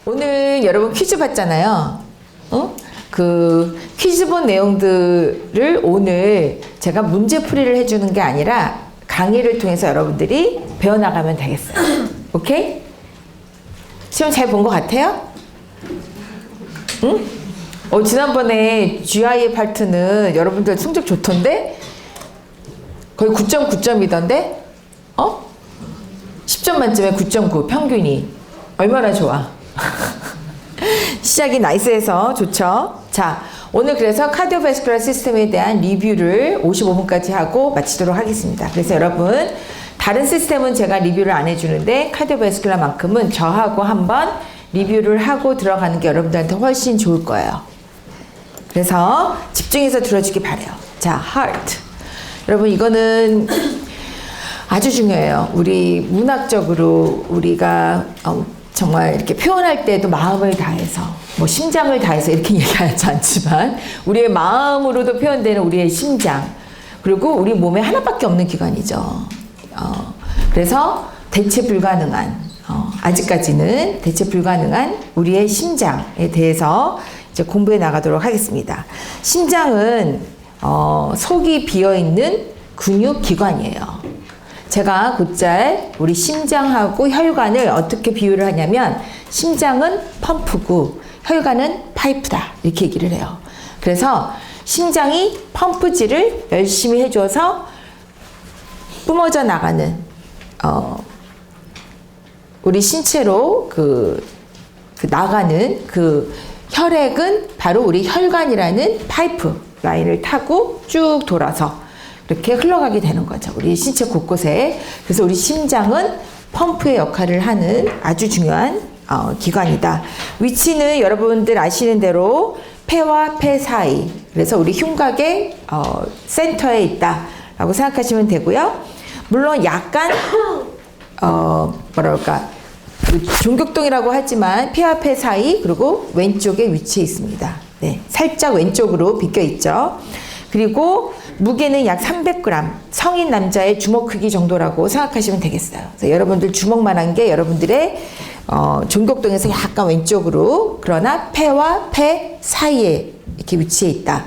오늘 여러분 퀴즈 봤잖아요. 그 퀴즈 본 내용들을 오늘 제가 문제풀이를 해주는 게 아니라 강의를 통해서 여러분들이 배워나가면 되겠어요. 오케이? 시험 잘 본 것 같아요? 응? 지난번에 GIF 파트는 여러분들 성적 좋던데? 거의 9.9점이던데? 10점 만점에 9.9 평균이 얼마나 좋아? 시작이 나이스해서 좋죠? 자, 오늘 그래서 카디오바스큘러 시스템에 대한 리뷰를 55분까지 하고 마치도록 하겠습니다. 그래서 여러분, 다른 시스템은 제가 리뷰를 안 해주는데 카디오바스큘러만큼은 저하고 한번 리뷰를 하고 들어가는 게 여러분들한테 훨씬 좋을 거예요. 그래서 집중해서 들어주기 바래요. 자, heart. 여러분, 이거는 아주 중요해요. 우리 문학적으로 우리가 정말 이렇게 표현할 때도 마음을 다해서, 뭐 심장을 다해서 이렇게 얘기하지 않지만 우리의 마음으로도 표현되는 우리의 심장, 그리고 우리 몸에 하나밖에 없는 기관이죠. 그래서 대체 불가능한, 아직까지는 대체 불가능한 우리의 심장에 대해서 이제 공부해 나가도록 하겠습니다. 심장은 속이 비어있는 근육기관이에요. 제가 곧잘 우리 심장하고 혈관을 어떻게 비유를 하냐면 심장은 펌프고 혈관은 파이프다 이렇게 얘기를 해요. 그래서 심장이 펌프질을 열심히 해줘서 뿜어져 나가는 우리 신체로 나가는 그 혈액은 바로 우리 혈관이라는 파이프 라인을 타고 쭉 돌아서 이렇게 흘러가게 되는 거죠. 우리 신체 곳곳에. 그래서 우리 심장은 펌프의 역할을 하는 아주 중요한 기관이다. 위치는 여러분들 아시는 대로 폐와 폐 사이. 그래서 우리 흉곽의 센터에 있다라고 생각하시면 되고요. 물론 약간 뭐랄까 종격동이라고 하지만 폐와 폐 사이 그리고 왼쪽에 위치해 있습니다. 네, 살짝 왼쪽으로 비껴 있죠. 그리고 무게는 약 300g, 성인 남자의 주먹 크기 정도라고 생각하시면 되겠어요. 그래서 여러분들 주먹만한 게 여러분들의 종격동에서 약간 왼쪽으로, 그러나 폐와 폐 사이에 이렇게 위치해 있다.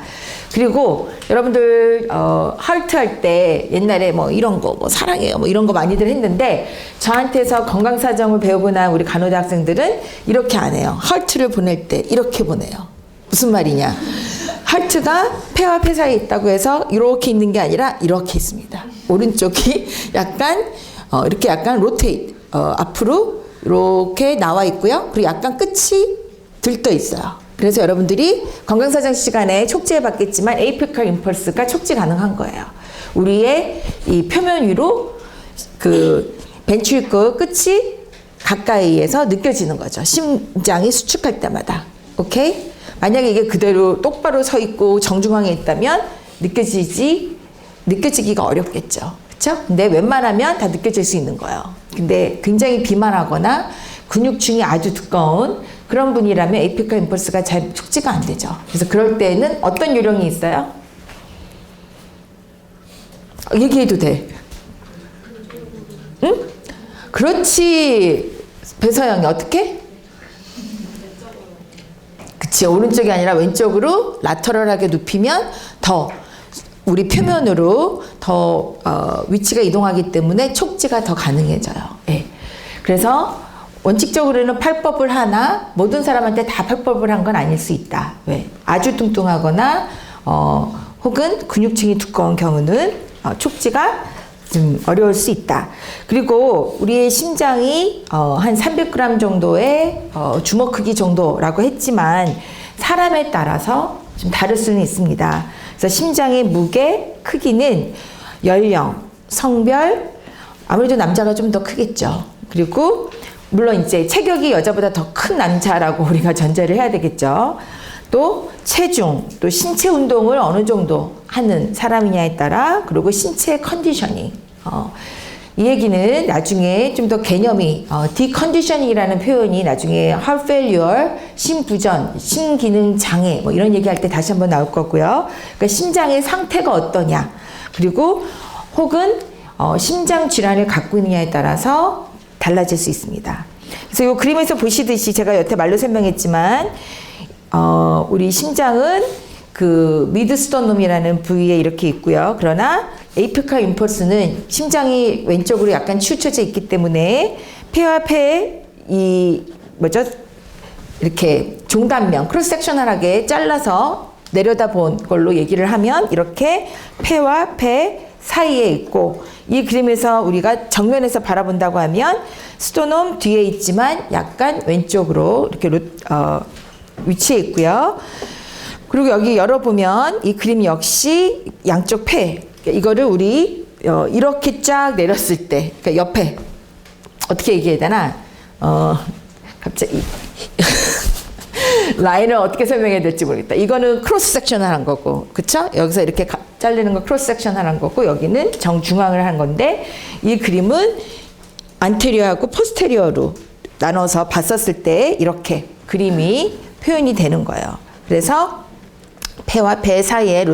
그리고 여러분들 하트 할 때 옛날에 뭐 이런 거, 뭐 사랑해요, 뭐 이런 거 많이들 했는데 저한테서 건강사정을 배우고 난 우리 간호대 학생들은 이렇게 안 해요. 하트를 보낼 때 이렇게 보내요. 무슨 말이냐? 하트가 폐와 폐 사이에 있다고 해서 이렇게 있는 게 아니라 이렇게 있습니다. 오른쪽이 약간 이렇게 약간 로테이트 앞으로 이렇게 나와 있고요. 그리고 약간 끝이 들떠 있어요. 그래서 여러분들이 건강사정 시간에 촉지해 봤겠지만 에이피컬 임펄스가 촉지 가능한 거예요. 우리의 이 표면 위로 그 벤트리클 끝이 가까이에서 느껴지는 거죠. 심장이 수축할 때마다. 오케이? 만약에 이게 그대로 똑바로 서 있고 정중앙에 있다면 느껴지기가 어렵겠죠. 그쵸? 근데 웬만하면 다 느껴질 수 있는 거예요. 근데 굉장히 비만하거나 근육층이 아주 두꺼운 그런 분이라면 에이피컬 임펄스가 잘 촉지가 안 되죠. 그래서 그럴 때는 어떤 요령이 있어요? 얘기해도 돼. 응? 그렇지. 배서영이 어떻게? 그치, 오른쪽이 아니라 왼쪽으로 라터럴하게 눕히면 더 우리 표면으로 더 위치가 이동하기 때문에 촉지가 더 가능해져요. 예. 그래서 원칙적으로는 팔법을 하나 모든 사람한테 다 팔법을 한 건 아닐 수 있다. 왜? 아주 뚱뚱하거나 혹은 근육층이 두꺼운 경우는 촉지가 좀 어려울 수 있다. 그리고 우리의 심장이 한 300g 정도의 주먹 크기 정도라고 했지만 사람에 따라서 좀 다를 수는 있습니다. 그래서 심장의 무게, 크기는 연령, 성별, 아무래도 남자가 좀 더 크겠죠. 그리고 물론 이제 체격이 여자보다 더 큰 남자라고 우리가 전제를 해야 되겠죠. 또 체중, 또 신체 운동을 어느 정도 하는 사람이냐에 따라, 그리고 신체 컨디셔닝. 이 얘기는 나중에 좀 더 개념이 디컨디셔닝이라는 표현이 나중에 heart failure, 심부전, 심기능 장애 뭐 이런 얘기할 때 다시 한번 나올 거고요. 그러니까 심장의 상태가 어떠냐, 그리고 혹은 심장 질환을 갖고 있느냐에 따라서 달라질 수 있습니다. 그래서 이 그림에서 보시듯이 제가 여태 말로 설명했지만 우리 심장은 그 미드스토놈이라는 부위에 이렇게 있고요. 그러나 에이피칼 임펄스는 심장이 왼쪽으로 약간 치우쳐져 있기 때문에 폐와 폐의 이렇게 종단면 크로스 섹셔널하게 잘라서 내려다본 걸로 얘기를 하면 이렇게 폐와 폐 사이에 있고, 이 그림에서 우리가 정면에서 바라본다고 하면 스토놈 뒤에 있지만 약간 왼쪽으로 이렇게 위치해 있고요. 그리고 여기 열어보면 이 그림 역시 양쪽 폐, 이거를 우리 이렇게 쫙 내렸을 때, 그러니까 옆에 어떻게 얘기해야 되나? 갑자기 라인을 어떻게 설명해야 될지 모르겠다. 이거는 크로스 섹션을 한 거고, 그쵸? 여기서 이렇게 잘리는 거 크로스 섹션을 한 거고, 여기는 정중앙을 한 건데, 이 그림은 안테리어하고 포스테리어로 나눠서 봤었을 때 이렇게 그림이 표현이 되는 거예요. 그래서 폐와 폐 사이에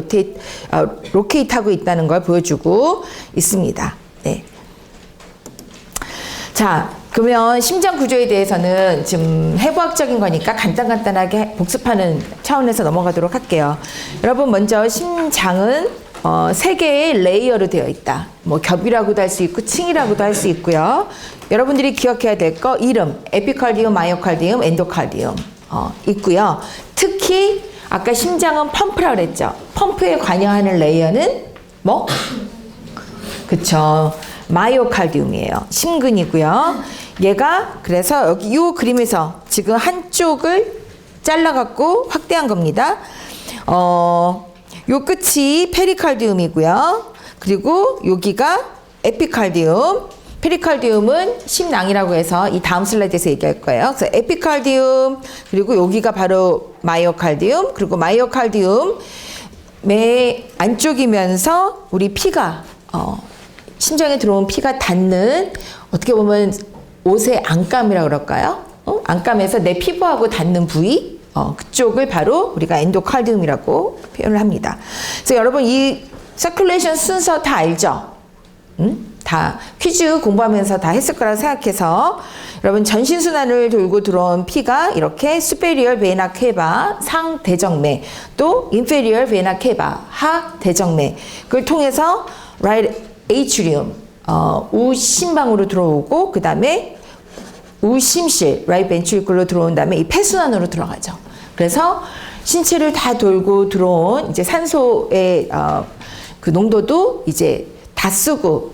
로케이트하고 있다는 걸 보여주고 있습니다. 네. 자, 그러면 심장 구조에 대해서는 지금 해부학적인 거니까 간단하게 복습하는 차원에서 넘어가도록 할게요. 여러분, 먼저 심장은 3개의 레이어로 되어 있다. 뭐 겹이라고도 할 수 있고 층이라고도 할 수 있고요. 여러분들이 기억해야 될 거 이름, 에피칼디움, 마이오칼디움, 엔도칼디움 있고요. 특히 아까 심장은 펌프라고 그랬죠. 펌프에 관여하는 레이어는 뭐? 그쵸. 마이오칼디움이에요. 심근이고요. 얘가 그래서 여기 이 그림에서 지금 한쪽을 잘라갖고 확대한 겁니다. 요 끝이 페리칼디움이고요. 그리고 여기가 에피칼디움. 페리칼디움은 심낭이라고 해서 이 다음 슬라이드에서 얘기할 거예요. 그래서 에피칼디움, 그리고 여기가 바로 마이오칼디움, 그리고 마이오칼디움 매 안쪽이면서 우리 피가 심장에 들어온 피가 닿는, 어떻게 보면 옷의 안감이라고 그럴까요? 안감에서 내 피부하고 닿는 부위, 그쪽을 바로 우리가 엔도칼디움이라고 표현을 합니다. 그래서 여러분 이 서큘레이션 순서 다 알죠? 다 퀴즈 공부하면서 다 했을 거라고 생각해서, 여러분 전신순환을 돌고 들어온 피가 이렇게 superior vena cava 상대정맥, 또 inferior vena cava 하대정맥, 그걸 통해서 right atrium 우심방으로 들어오고, 그 다음에 우심실 right ventricular로 들어온 다음에 이 폐순환으로 들어가죠. 그래서 신체를 다 돌고 들어온 이제 산소의 그 농도도 이제 다 쓰고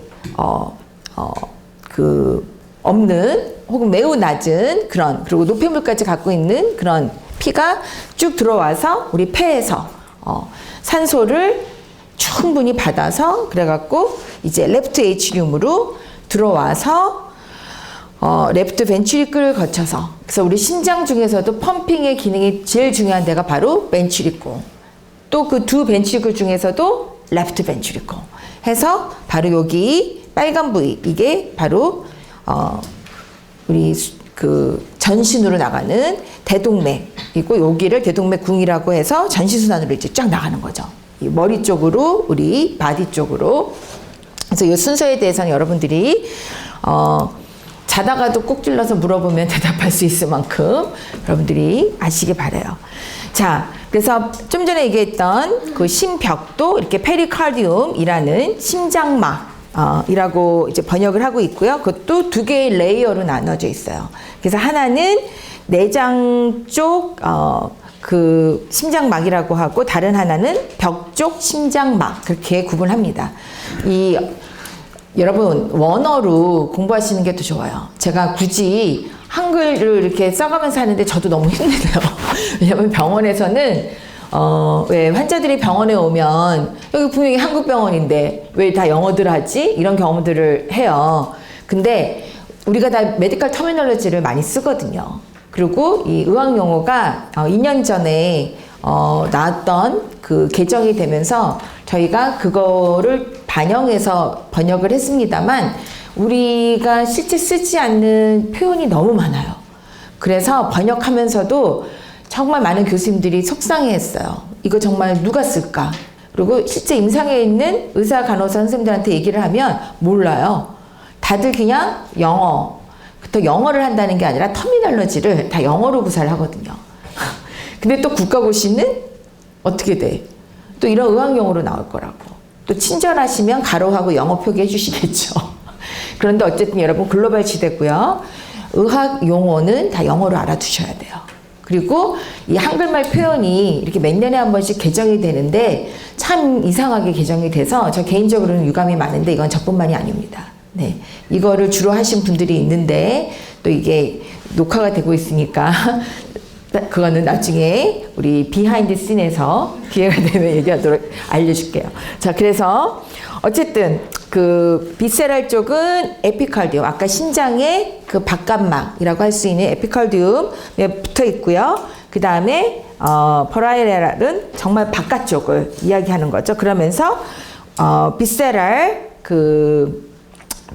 없는 혹은 매우 낮은 그런, 그리고 노폐물까지 갖고 있는 그런 피가 쭉 들어와서 우리 폐에서 산소를 충분히 받아서, 그래갖고 이제 레프트 에이트리움으로 들어와서 레프트 벤트리클을 거쳐서, 그래서 우리 심장 중에서도 펌핑의 기능이 제일 중요한 데가 바로 벤트리클, 또 그 두 벤트리클 중에서도 레프트 벤트리클 해서 바로 여기 빨간 부위, 이게 바로 우리 그 전신으로 나가는 대동맥이고, 여기를 대동맥궁이라고 해서 전신순환으로 이제 쫙 나가는 거죠. 이 머리 쪽으로, 우리 바디 쪽으로. 그래서 이 순서에 대해서는 여러분들이 자다가도 꼭 찔러서 물어보면 대답할 수 있을 만큼 여러분들이 아시길 바라요. 자, 그래서 좀 전에 얘기했던 그 심벽도 이렇게 페리칼디움이라는 심장막 이라고 이제 번역을 하고 있고요. 그것도 2개의 레이어로 나눠져 있어요. 그래서 하나는 내장 쪽 그 심장막이라고 하고, 다른 하나는 벽 쪽 심장막, 그렇게 구분합니다. 여러분 원어로 공부하시는 게 더 좋아요. 제가 굳이 한글을 이렇게 써가면서 하는데 저도 너무 힘드네요. 왜냐면 병원에서는 왜 환자들이 병원에 오면 여기 분명히 한국 병원인데 왜 다 영어들 하지? 이런 경험들을 해요. 근데 우리가 다 메디컬 터미널로지를 많이 쓰거든요. 그리고 이 의학 용어가 2년 전에 나왔던 그 개정이 되면서 저희가 그거를 반영해서 번역을 했습니다만, 우리가 실제 쓰지 않는 표현이 너무 많아요. 그래서 번역하면서도 정말 많은 교수님들이 속상해했어요. 이거 정말 누가 쓸까? 그리고 실제 임상에 있는 의사, 간호사 선생님들한테 얘기를 하면 몰라요. 다들 그냥 영어, 그 또 영어를 한다는 게 아니라 터미널로지를 다 영어로 구사를 하거든요. 근데 또 국가고시는 어떻게 돼? 또 이런 의학용어로 나올 거라고. 또 친절하시면 가로하고 영어 표기해 주시겠죠. 그런데 어쨌든 여러분 글로벌 시대고요. 의학 용어는 다 영어로 알아두셔야 돼요. 그리고 이 한글말 표현이 이렇게 몇 년에 한 번씩 개정이 되는데 참 이상하게 개정이 돼서 저 개인적으로는 유감이 많은데 이건 저뿐만이 아닙니다. 네, 이거를 주로 하신 분들이 있는데 또 이게 녹화가 되고 있으니까 그거는 나중에 우리 비하인드 씬에서 기회가 되면 얘기하도록 알려줄게요. 자, 그래서 어쨌든 그 비세랄 쪽은 에피칼디움, 아까 신장의 그 바깥막이라고 할 수 있는 에피칼디움에 붙어 있고요. 그 다음에 퍼라이렐은 정말 바깥쪽을 이야기하는 거죠. 그러면서 비세랄 그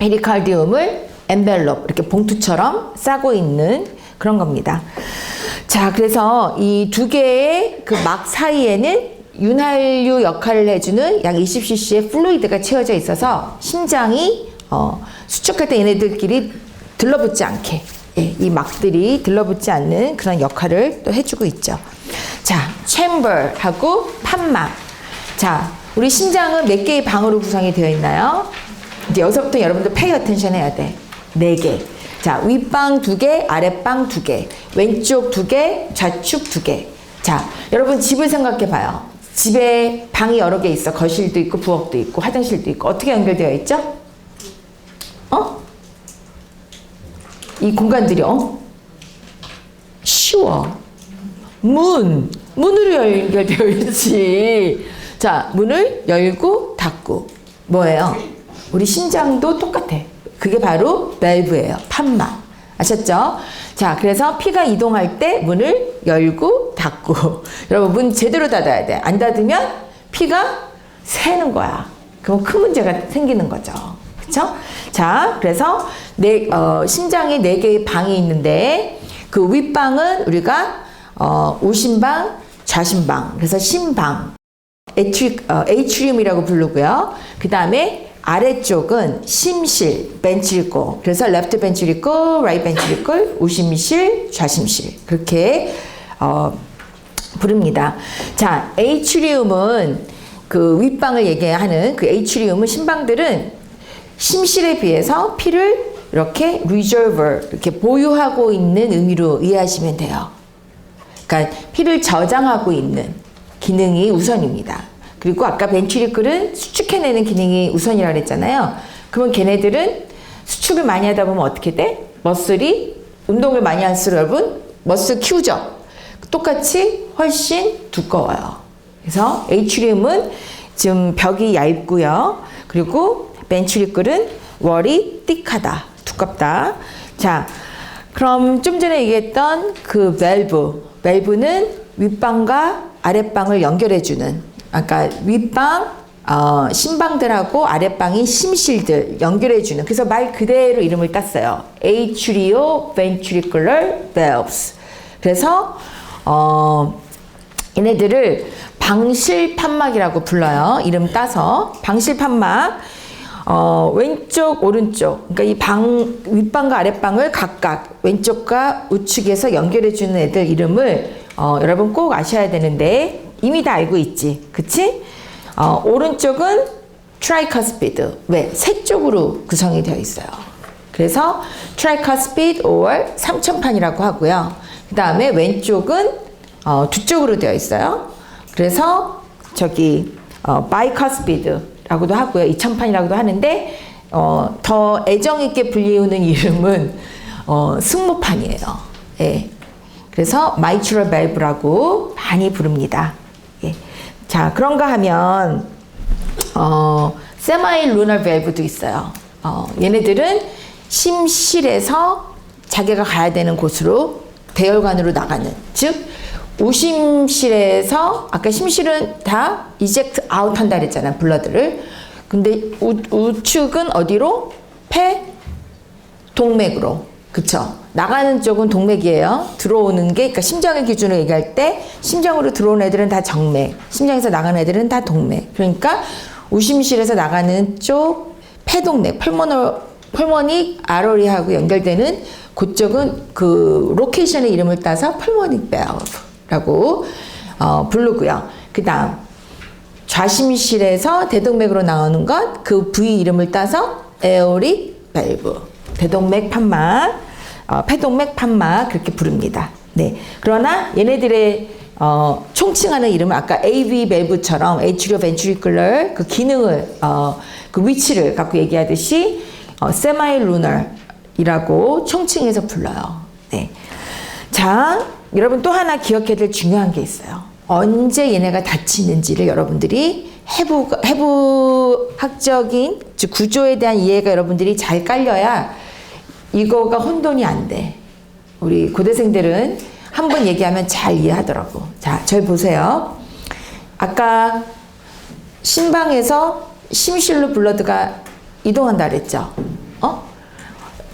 페리칼디움을 엔벨롭 이렇게 봉투처럼 싸고 있는 그런 겁니다. 자, 그래서 이 두 개의 그 막 사이에는 윤활유 역할을 해주는 약 20cc의 플루이드가 채워져 있어서 심장이 수축할 때 얘네들끼리 들러붙지 않게, 예, 이 막들이 들러붙지 않는 그런 역할을 또 해주고 있죠. 자, 챔버하고 판막. 자, 우리 심장은 몇 개의 방으로 구성이 되어 있나요? 이제 여기서부터 여러분들 페이 어텐션 해야 돼. 4개. 자, 윗방 2개, 아랫방 2개, 왼쪽 2개, 좌측 2개. 자, 여러분 집을 생각해 봐요. 집에 방이 여러 개 있어. 거실도 있고, 부엌도 있고, 화장실도 있고. 어떻게 연결되어 있죠? 이 공간들이, 쉬워. 문으로 연결되어 있지. 자, 문을 열고, 닫고. 뭐예요? 우리 심장도 똑같아. 그게 바로 밸브예요. 판막. 아셨죠? 자, 그래서 피가 이동할 때 문을 열고 닫고. 여러분, 문 제대로 닫아야 돼. 안 닫으면 피가 새는 거야. 그럼 큰 문제가 생기는 거죠. 그쵸? 자, 그래서 심장에 4개의 방이 있는데 그 윗방은 우리가 우심방, 좌심방. 그래서 심방. 에이트리움이라고 부르고요. 그 다음에 아래쪽은 심실, 벤트리클. 그래서 레프트 벤트리클, 라이트 벤트리클, 우심실, 좌심실. 그렇게 부릅니다. 자, 에이트리움은 그 윗방을 얘기하는 그 에이트리움은 심방들은 심실에 비해서 피를 이렇게 reserve, 이렇게 보유하고 있는 의미로 이해하시면 돼요. 그러니까 피를 저장하고 있는 기능이 우선입니다. 그리고 아까 벤트리클은 수축해내는 기능이 우선이라고 그랬잖아요. 그러면 걔네들은 수축을 많이 하다 보면 어떻게 돼? 머슬이 운동을 많이 할수록 여러분 머슬 키우죠? 똑같이 훨씬 두꺼워요. 그래서 에이트리움은 지금 벽이 얇고요. 그리고 벤트리클은 월이 띡하다, 두껍다. 자, 그럼 좀 전에 얘기했던 그 밸브는 윗방과 아랫방을 연결해주는, 아까 윗방 심방들하고 아랫방인 심실들 연결해주는, 그래서 말 그대로 이름을 땄어요. Atrioventricular valves. 그래서 얘네들을 방실판막이라고 불러요. 이름 따서 방실판막. 왼쪽 오른쪽, 그러니까 이 윗방과 아랫방을 각각 왼쪽과 우측에서 연결해주는 애들 이름을 여러분 꼭 아셔야 되는데 이미 다 알고 있지, 그치? 오른쪽은 트라이커스피드. 왜? 세 쪽으로 구성이 되어 있어요. 그래서 트라이커스피드 or 삼천판이라고 하고요. 그 다음에 왼쪽은 두 쪽으로 되어 있어요. 그래서 저기 바이커스피드라고도 하고요. 이천판이라고도 하는데 더 애정 있게 불리우는 이름은 승모판이에요. 예. 그래서 mitral valve라고 많이 부릅니다. 예. 자, 그런가 하면 semi-lunar valve도 있어요. 얘네들은 심실에서 자기가 가야 되는 곳으로 대혈관으로 나가는, 즉 우심실에서, 아까 심실은 다 이젝트 아웃 한다 그랬잖아요, 블러드를. 근데 우측은 어디로? 폐, 동맥으로. 그쵸? 나가는 쪽은 동맥이에요. 들어오는 게, 그러니까 심장의 기준으로 얘기할 때 심장으로 들어오는 애들은 다 정맥, 심장에서 나가는 애들은 다 동맥. 그러니까 우심실에서 나가는 쪽 폐동맥, 펄모널 펄모닉 아러리하고 연결되는 그쪽은 그 로케이션의 이름을 따서 펄모닉 밸브라고 부르고요. 그 다음 좌심실에서 대동맥으로 나오는 것, 그 부위 이름을 따서 에어릭 밸브, 대동맥 판막, 폐동맥 판막 그렇게 부릅니다. 네. 그러나 얘네들의 총칭하는 이름은 아까 AV 밸브처럼 에이트리오 벤트리큘러 그 기능을 그 위치를 갖고 얘기하듯이 세마이루널이라고 총칭해서 불러요. 네. 자, 여러분 또 하나 기억해야 될 중요한 게 있어요. 언제 얘네가 닫히는지를 여러분들이 해부학적인 즉 구조에 대한 이해가 여러분들이 잘 깔려야 이거가 혼돈이 안 돼. 우리 고대생들은 한 번 얘기하면 잘 이해하더라고. 자, 저희 보세요. 아까 심방에서 심실로 블러드가 이동한다 그랬죠?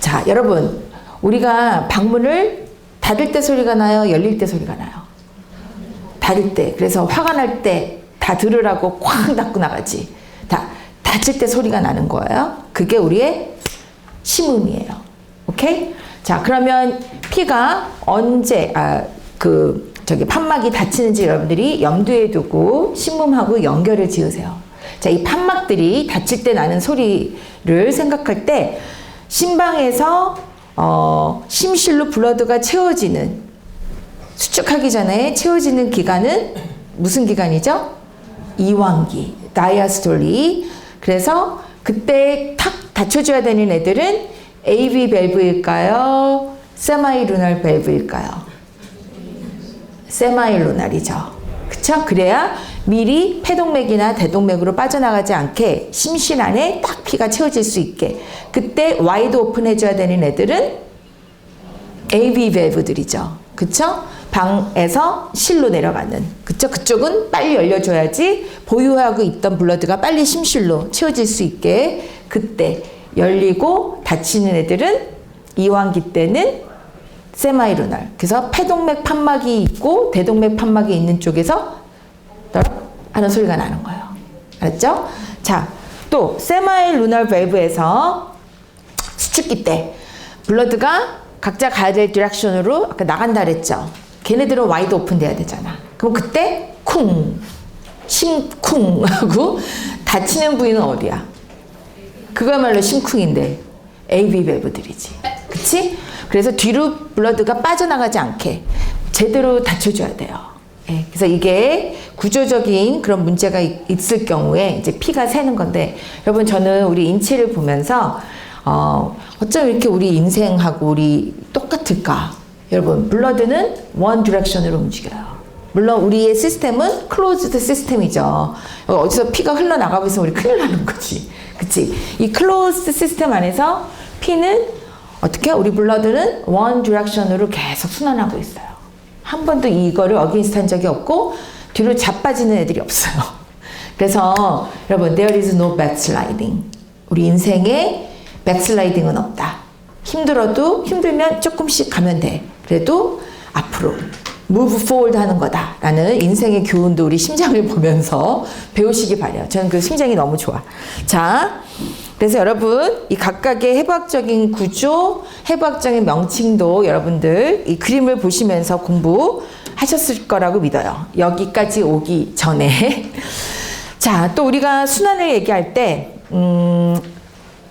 자, 여러분, 우리가 방문을 닫을 때 소리가 나요? 열릴 때 소리가 나요? 닫을 때. 그래서 화가 날 때 다 들으라고 쾅 닫고 나가지. 닫힐 때 소리가 나는 거예요. 그게 우리의 심음이에요. 오케이? 자, 그러면 피가 언제, 판막이 닫히는지 여러분들이 염두에 두고 심음하고 연결을 지으세요. 자, 이 판막들이 닫힐 때 나는 소리를 생각할 때 심방에서 심실로 블러드가 채워지는 수축하기 전에 채워지는 기간은 무슨 기간이죠? 이완기, 다이아스톨리. 그래서 그때 탁 닫혀줘야 되는 애들은 AV 밸브일까요? 세마이루널 밸브일까요? 세마이루널이죠. 그쵸? 그래야 미리 폐동맥이나 대동맥으로 빠져나가지 않게 심실 안에 딱 피가 채워질 수 있게. 그때 와이드 오픈 해줘야 되는 애들은 AV 밸브들이죠. 그쵸? 방에서 실로 내려가는. 그쵸? 그쪽은 빨리 열려줘야지 보유하고 있던 블러드가 빨리 심실로 채워질 수 있게 그때 열리고 닫히는 애들은 이완기 때는 세마이루널. 그래서 폐동맥 판막이 있고 대동맥 판막이 있는 쪽에서 하는 소리가 나는 거예요. 알았죠? 자, 또 세마이루널 밸브에서 수축기 때 블러드가 각자 가야 될 디렉션으로 아까 나간다 그랬죠? 걔네들은 와이드 오픈 돼야 되잖아. 그럼 그때 쿵, 심쿵 하고 닫히는 부위는 어디야? 그거야말로 심쿵인데 AV 밸브들이지. 그치? 그래서 뒤로 블러드가 빠져나가지 않게 제대로 닫혀줘야 돼요. 예, 그래서 이게 구조적인 그런 문제가 있을 경우에 이제 피가 새는 건데, 여러분 저는 우리 인체를 보면서 어쩜 이렇게 우리 인생하고 우리 똑같을까? 여러분, 블러드는 원 디렉션으로 움직여요. 물론 우리의 시스템은 클로즈드 시스템이죠. 어디서 피가 흘러나가고 있으면 우리 큰일 나는 거지. 그치? 이 클로즈드 시스템 안에서 피는 어떻게? 우리 블러드는 원 디렉션으로 계속 순환하고 있어요. 한 번도 이거를 어게인스트 한 적이 없고 뒤로 자빠지는 애들이 없어요. 그래서 여러분, there is no backsliding. 우리 인생에 백슬라이딩은 없다. 힘들면 조금씩 가면 돼. 그래도 앞으로 move forward 하는 거다 라는 인생의 교훈도 우리 심장을 보면서 배우시기 바래요. 저는 그 심장이 너무 좋아. 자, 그래서 여러분 이 각각의 해부학적인 구조, 해부학적인 명칭도 여러분들 이 그림을 보시면서 공부하셨을 거라고 믿어요. 여기까지 오기 전에. 자, 또 우리가 순환을 얘기할 때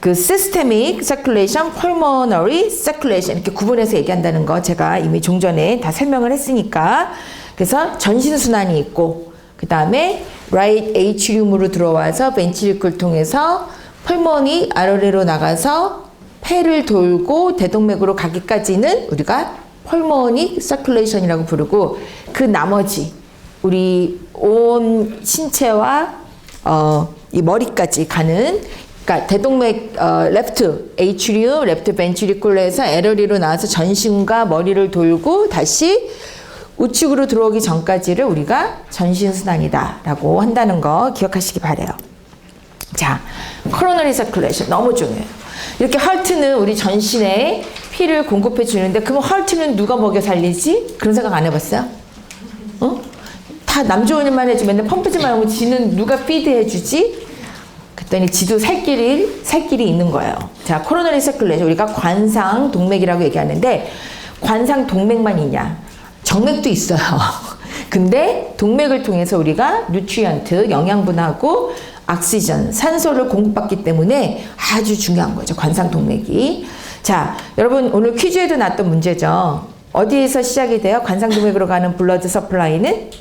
그 systemic circulation, pulmonary circulation 이렇게 구분해서 얘기한다는 거 제가 이미 종전에 다 설명을 했으니까. 그래서 전신순환이 있고 그 다음에 right atrium으로 들어와서 벤트리클 통해서 펄모니 아래로 나가서 폐를 돌고 대동맥으로 가기까지는 우리가 펄모닉 서큘레이션이라고 부르고, 그 나머지 우리 온 신체와 이 머리까지 가는, 그러니까 대동맥 레프트 에이트리움, 레프트 벤트리클에서 에러리로 나와서 전신과 머리를 돌고 다시 우측으로 들어오기 전까지를 우리가 전신순환이다라고 한다는 거 기억하시기 바래요. 자, 코로너리 서큘레이션 너무 중요해요. 이렇게 헐트는 우리 전신에 피를 공급해 주는데, 그럼 헐트는 누가 먹여 살리지? 그런 생각 안 해봤어요? 다 남 좋은 일만 해주면 맨날 펌프지 말고 지는 누가 피드해 주지? 그랬더니 지도 살 길이 있는 거예요. 자, 코로너리 서큘레이션, 우리가 관상 동맥이라고 얘기하는데 관상 동맥만 있냐? 정맥도 있어요. 근데 동맥을 통해서 우리가 뉴트리언트, 영양분하고 옥시전, 산소를 공급받기 때문에 아주 중요한 거죠. 관상 동맥이. 자, 여러분 오늘 퀴즈에도 나왔던 문제죠. 어디에서 시작이 돼요? 관상 동맥으로 가는 블러드 서플라이는?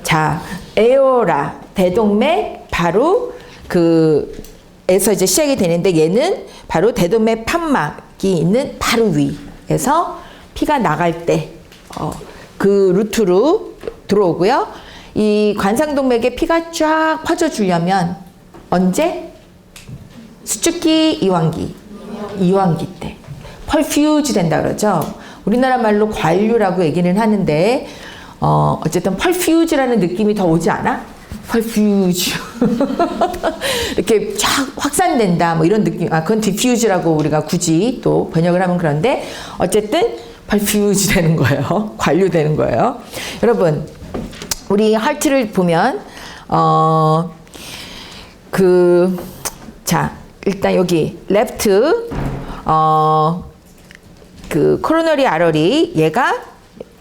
자, 에오라, 대동맥 바로 에서 이제 시작이 되는데 얘는 바로 대동맥 판막이 있는 바로 위에서 피가 나갈 때 그 루트로 들어오고요. 이 관상동맥에 피가 쫙 퍼져주려면 언제? 수축기, 이완기 때 펄퓨즈 된다 그러죠. 우리나라 말로 관류라고 얘기는 하는데 어쨌든 펄퓨즈라는 느낌이 더 오지 않아? 펄퓨즈 이렇게 쫙 확산된다 뭐 이런 느낌. 그건 디퓨즈라고 우리가 굳이 또 번역을 하면 그런데 어쨌든 펄퓨즈 되는 거예요. 관류되는 거예요. 여러분 우리 하트를 보면 자 일단 여기 레프트 코로너리 아러리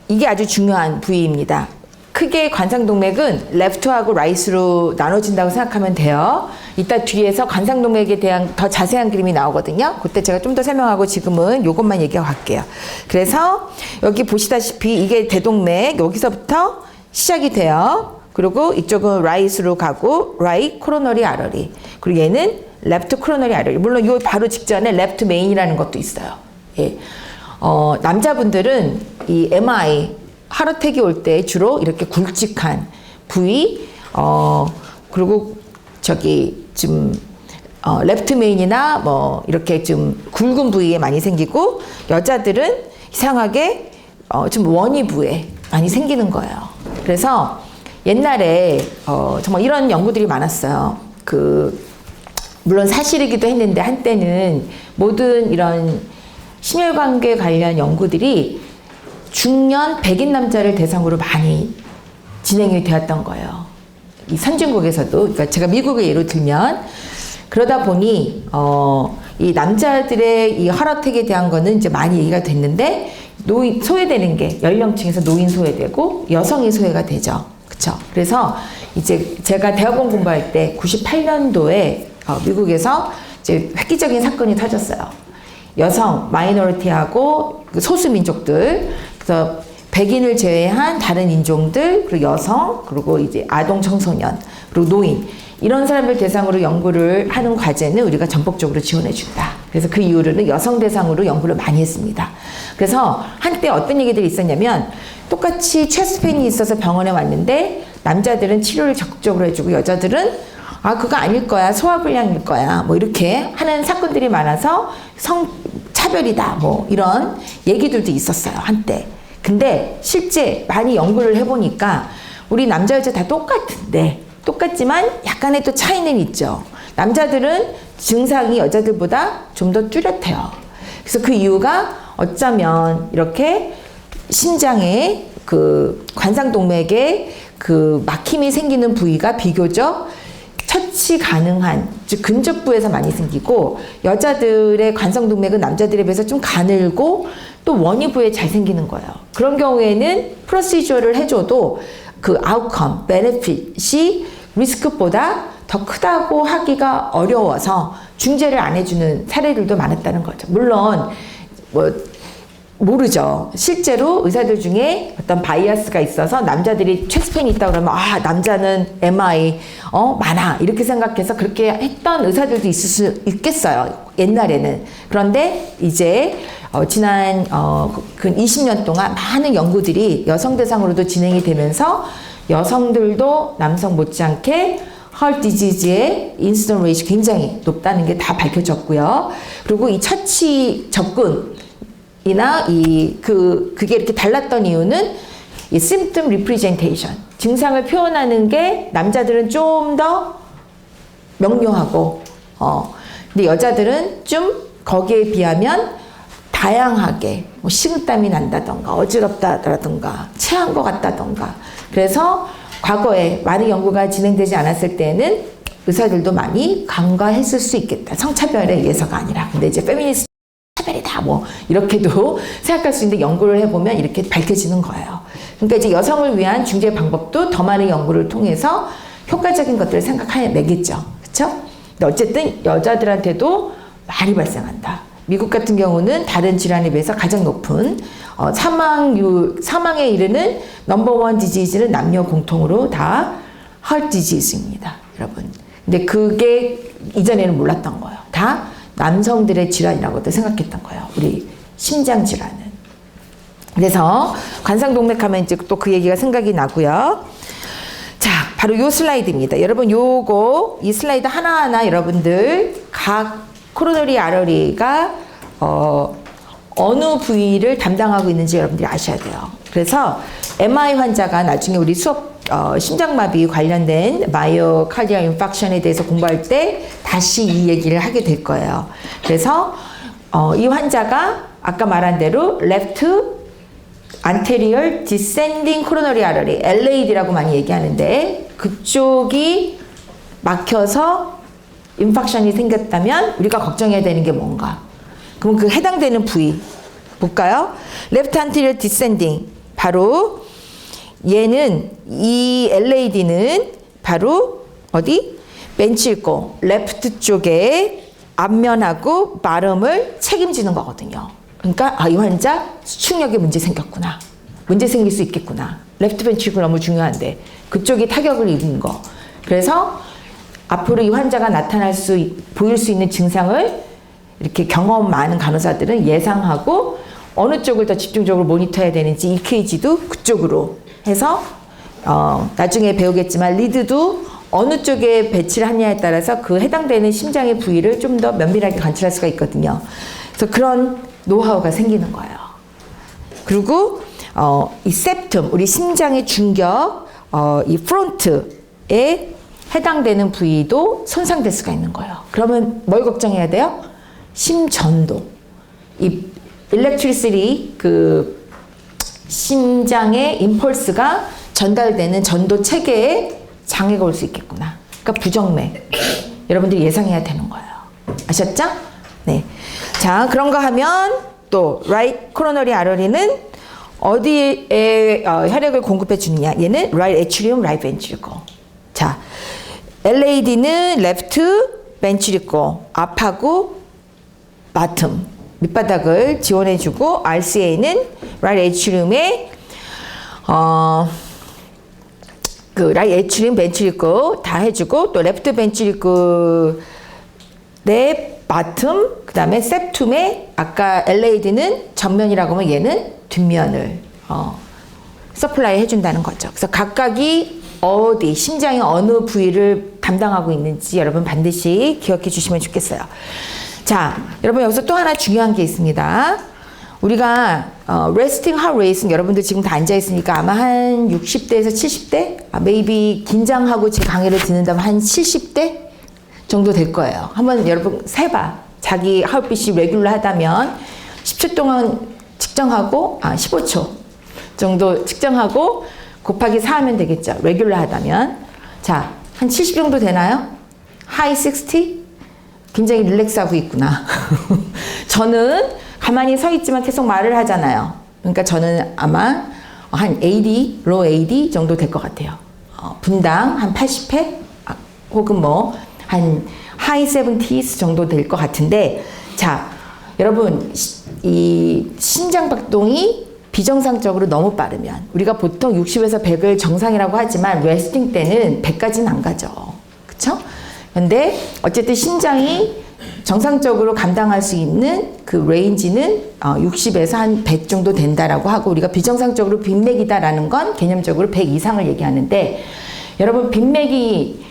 이게 아주 중요한 부위입니다. 크게 관상동맥은 레프트하고 라이트로 나눠진다고 생각하면 돼요. 이따 뒤에서 관상동맥에 대한 더 자세한 그림이 나오거든요. 그때 제가 좀 더 설명하고 지금은 이것만 얘기하고 갈게요. 그래서 여기 보시다시피 이게 대동맥 여기서부터 시작이 돼요. 그리고 이쪽은 라이트로 가고 라이트 코로너리 아러리. 그리고 얘는 레프트 코로너리 아러리. 물론 이 바로 직전에 레프트 메인이라는 것도 있어요. 예. 남자분들은 이 MI 하르텍이 올 때 주로 이렇게 굵직한 부위, 그리고 레프트 메인이나 뭐 이렇게 좀 굵은 부위에 많이 생기고, 여자들은 이상하게 좀 원위부에 많이 생기는 거예요. 그래서 옛날에 정말 이런 연구들이 많았어요. 물론 사실이기도 했는데 한때는 모든 이런 심혈관계 관련 연구들이 중년 백인 남자를 대상으로 많이 진행이 되었던 거예요. 이 선진국에서도. 그러니까 제가 미국의 예로 들면, 그러다 보니 이 남자들의 이 하르텍에 대한 거는 이제 많이 얘기가 됐는데, 소외되는 게 연령층에서 노인 소외되고 여성이 소외가 되죠. 그쵸? 그래서 이제 제가 대학원 공부할 때 98년도에 미국에서 이제 획기적인 사건이 터졌어요. 여성, 마이너리티하고 소수민족들, 그래서 백인을 제외한 다른 인종들, 그리고 여성, 그리고 이제 아동 청소년, 그리고 노인, 이런 사람들 대상으로 연구를 하는 과제는 우리가 전폭적으로 지원해준다. 그래서 그 이후로는 여성 대상으로 연구를 많이 했습니다. 그래서 한때 어떤 얘기들이 있었냐면, 똑같이 체스트페인이 있어서 병원에 왔는데 남자들은 치료를 적극적으로 해주고 여자들은 그거 아닐 거야, 소화불량일 거야, 뭐 이렇게 하는 사건들이 많아서 성차별이다, 뭐 이런 얘기들도 있었어요, 한때. 근데 실제 많이 연구를 해보니까 우리 남자 여자 다 똑같지만 약간의 또 차이는 있죠. 남자들은 증상이 여자들보다 좀 더 뚜렷해요. 그래서 그 이유가 어쩌면 이렇게 심장에 관상동맥에 막힘이 생기는 부위가 비교적 처치 가능한, 즉 근접부에서 많이 생기고, 여자들의 관상동맥은 남자들에 비해서 좀 가늘고 또 원위부에 잘 생기는 거예요. 그런 경우에는 프로시저를 해줘도 그 아웃컴, 베네핏이 리스크보다 더 크다고 하기가 어려워서 중재를 안 해주는 사례들도 많았다는 거죠. 물론 모르죠. 실제로 의사들 중에 어떤 바이어스가 있어서 남자들이 체스트페인이 있다 그러면 남자는 MI 많아 이렇게 생각해서 그렇게 했던 의사들도 있을 수 있겠어요. 옛날에는. 그런데 이제 지난 20년 동안 많은 연구들이 여성 대상으로도 진행이 되면서 여성들도 남성 못지않게 heart disease의 incidence rate이 굉장히 높다는 게 다 밝혀졌고요. 그리고 이 처치 접근 이나 그게 이렇게 달랐던 이유는 이 symptom representation, 증상을 표현하는 게 남자들은 좀 더 명료하고, 근데 여자들은 좀 거기에 비하면 다양하게 식은땀이 난다던가 어지럽다던가 체한 것 같다던가. 그래서 과거에 많은 연구가 진행되지 않았을 때는 의사들도 많이 간과했을 수 있겠다. 성차별에 의해서가 아니라. 근데 이제 페미니스트 차별이다 뭐 이렇게도 생각할 수 있는데 연구를 해보면 이렇게 밝혀지는 거예요. 그러니까 이제 여성을 위한 중재 방법도 더 많은 연구를 통해서 효과적인 것들을 생각해내겠죠. 그렇죠? 근데 어쨌든 여자들한테도 많이 발생한다. 미국 같은 경우는 다른 질환에 비해서 가장 높은 사망에 이르는 넘버원 디지즈는 남녀 공통으로 다 heart disease입니다. 여러분. 근데 그게 이전에는 몰랐던 거예요. 다 남성들의 질환이라고도 생각했던 거예요. 우리 심장 질환은. 그래서 관상동맥 하면 이제 또 그 얘기가 생각이 나고요. 자, 바로 요 슬라이드입니다. 여러분 이 슬라이드 하나하나 여러분들 각 코로너리 아러리가 어느 부위를 담당하고 있는지 여러분들이 아셔야 돼요. 그래서 MI 환자가 나중에 우리 수업 심장마비 관련된 마이오카디얼 인팍션에 대해서 공부할 때 다시 이 얘기를 하게 될 거예요. 그래서 이 환자가 아까 말한 대로 left anterior descending coronary artery LAD라고 많이 얘기하는데 그쪽이 막혀서 인팍션이 생겼다면 우리가 걱정해야 되는 게 뭔가? 그럼 그 해당되는 부위 볼까요? left anterior descending 바로 얘는 이 LAD는 바로 어디? 벤치고 레프트 쪽에 앞면하고 마름을 책임지는 거거든요. 그러니까 이 환자 수축력에 문제 생겼구나. 문제 생길 수 있겠구나. 레프트 벤치고 너무 중요한데 그쪽이 타격을 입은 거. 그래서 앞으로 이 환자가 보일 수 있는 증상을 이렇게 경험 많은 간호사들은 예상하고 어느 쪽을 더 집중적으로 모니터해야 되는지 EKG도 그쪽으로 해서 나중에 배우겠지만 리드도 어느 쪽에 배치를 하냐에 따라서 그 해당되는 심장의 부위를 좀 더 면밀하게 관찰할 수가 있거든요. 그래서 그런 노하우가 생기는 거예요. 그리고 이 septum, 우리 심장의 중격, 이 프론트에 해당되는 부위도 손상될 수가 있는 거예요. 그러면 뭘 걱정해야 돼요? 심전도. 이 electricity, 그 심장의 임펄스가 전달되는 전도 체계에 장애가 올 수 있겠구나. 그러니까 부정맥. 여러분들이 예상해야 되는 거예요. 아셨죠? 네. 자, 그런가 하면 또 right coronary artery는 어디에 혈액을 공급해 주느냐? 얘는 right atrium, right ventricle. 자, LAD는 left ventricle, 앞하고 bottom, 밑바닥을 지원해주고 RCA는 right atrium에 그 right atrium, ventricle 다 해주고 또 left ventricle 내 bottom, 그 다음에 septum에 아까 LAD는 전면이라고 하면 얘는 뒷면을 서플라이 해준다는 거죠. 그래서 각각이 어디, 심장의 어느 부위를 담당하고 있는지 여러분 반드시 기억해 주시면 좋겠어요. 자, 여러분 여기서 또 하나 중요한 게 있습니다. 우리가 resting heart rate는 여러분들 지금 다 앉아 있으니까 아마 한 60대에서 70대? maybe 긴장하고 제 강의를 듣는다면 한 70대 정도 될 거예요. 한번 여러분 세봐. 자기 하트빛이 레귤러 하다면 10초 동안 측정하고 15초 정도 측정하고 곱하기 4 하면 되겠죠. 레귤러 하다면. 자, 한 70 정도 되나요? 하이 60? 굉장히 릴렉스하고 있구나. 저는 가만히 서 있지만 계속 말을 하잖아요. 그러니까 저는 아마 한 80, low 80 정도 될 것 같아요. 분당 한 80회? 혹은 뭐 한 하이 70s 정도 될 것 같은데, 자, 여러분 이 심장 박동이 비정상적으로 너무 빠르면 우리가 보통 60에서 100을 정상이라고 하지만 레스팅 때는 100까지는 안 가죠. 그쵸? 근데 어쨌든 심장이 정상적으로 감당할 수 있는 그 레인지는 60에서 한 100 정도 된다라고 하고 우리가 비정상적으로 빈맥이다라는 건 개념적으로 100 이상을 얘기하는데 여러분 빈맥이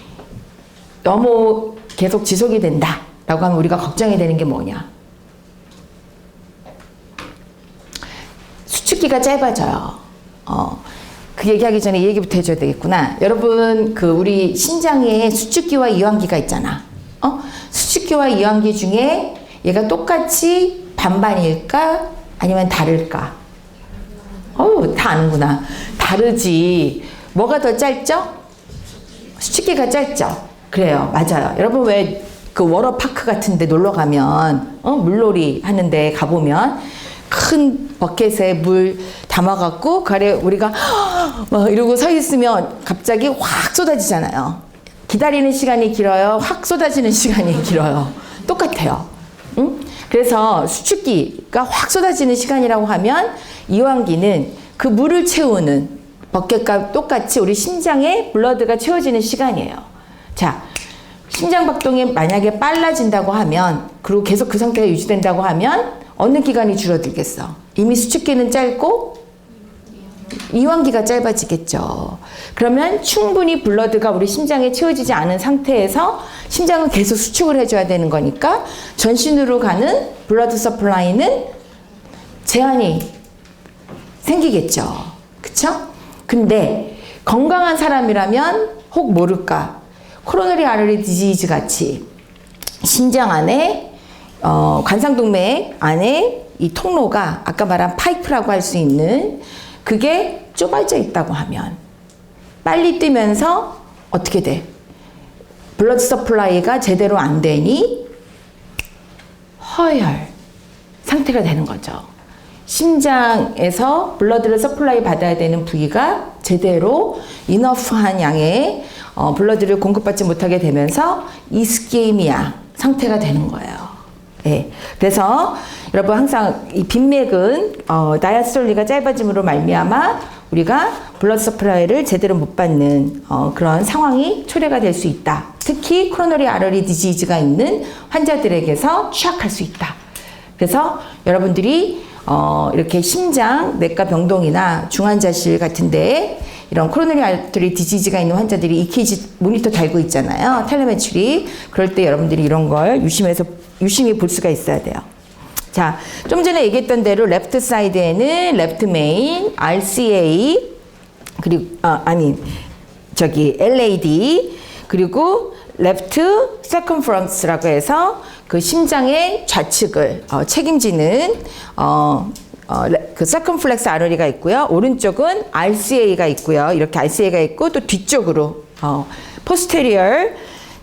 너무 계속 지속이 된다라고 하면 우리가 걱정이 되는 게 뭐냐? 수축기가 짧아져요. 그 얘기하기 전에 이 얘기부터 해줘야 되겠구나. 여러분, 그 우리 심장에 수축기와 이완기가 있잖아. 수축기와 이완기 중에 얘가 똑같이 반반일까? 아니면 다를까? 다 아는구나. 다르지. 뭐가 더 짧죠? 수축기가 짧죠. 그래요. 맞아요. 여러분 왜 그 워터파크 같은 데 놀러 가면 물놀이 하는데 가보면 큰 버켓에 물 담아갖고 그 아래 우리가 막 이러고 서 있으면 갑자기 확 쏟아지잖아요. 기다리는 시간이 길어요. 확 쏟아지는 시간이 길어요. 똑같아요. 응? 그래서 수축기가 확 쏟아지는 시간이라고 하면 이완기는 그 물을 채우는 버켓과 똑같이 우리 심장에 블러드가 채워지는 시간이에요. 자, 심장박동이 만약에 빨라진다고 하면, 그리고 계속 그 상태가 유지된다고 하면 어느 기간이 줄어들겠어? 이미 수축기는 짧고 이완기가 짧아지겠죠. 그러면 충분히 블러드가 우리 심장에 채워지지 않은 상태에서 심장은 계속 수축을 해줘야 되는 거니까 전신으로 가는 블러드 서플라이는 제한이 생기겠죠. 그쵸? 근데 건강한 사람이라면 혹 모를까? 코로너리 아터리 디지즈 같이 심장 안에 관상동맥 안에 이 통로가 아까 말한 파이프라고 할 수 있는 그게 좁아져 있다고 하면 빨리 뛰면서 어떻게 돼? 블러드 서플라이가 제대로 안 되니 허혈 상태가 되는 거죠. 심장에서 블러드를 서플라이 받아야 되는 부위가 제대로 이너프한 양의 블러드를 공급받지 못하게 되면서 이스케미아 상태가 되는 거예요. 예. 그래서 여러분 항상 이 빈맥은 다이아스톨리가 짧아짐으로 말미암아 우리가 블러드 서플라이를 제대로 못 받는 그런 상황이 초래가 될 수 있다. 특히 코로너리 아터리 디지즈가 있는 환자들에게서 취약할 수 있다. 그래서 여러분들이 이렇게 심장 내과 병동이나 중환자실 같은데 이런 코로너리 아터리 디지즈가 있는 환자들이 EKG 모니터 달고 있잖아요. 텔레메트리. 그럴 때 여러분들이 이런 걸 유심히 볼 수가 있어야 돼요. 자, 좀 전에 얘기했던 대로 레프트 사이드에는 레프트 메인, RCA, 그리고 LAD, 그리고 레프트 서컴프런스라고 해서 그 심장의 좌측을 책임지는 그 서컴플렉스 아터리가 있고요. 오른쪽은 RCA가 있고요. 이렇게 RCA가 있고 또 뒤쪽으로 posterior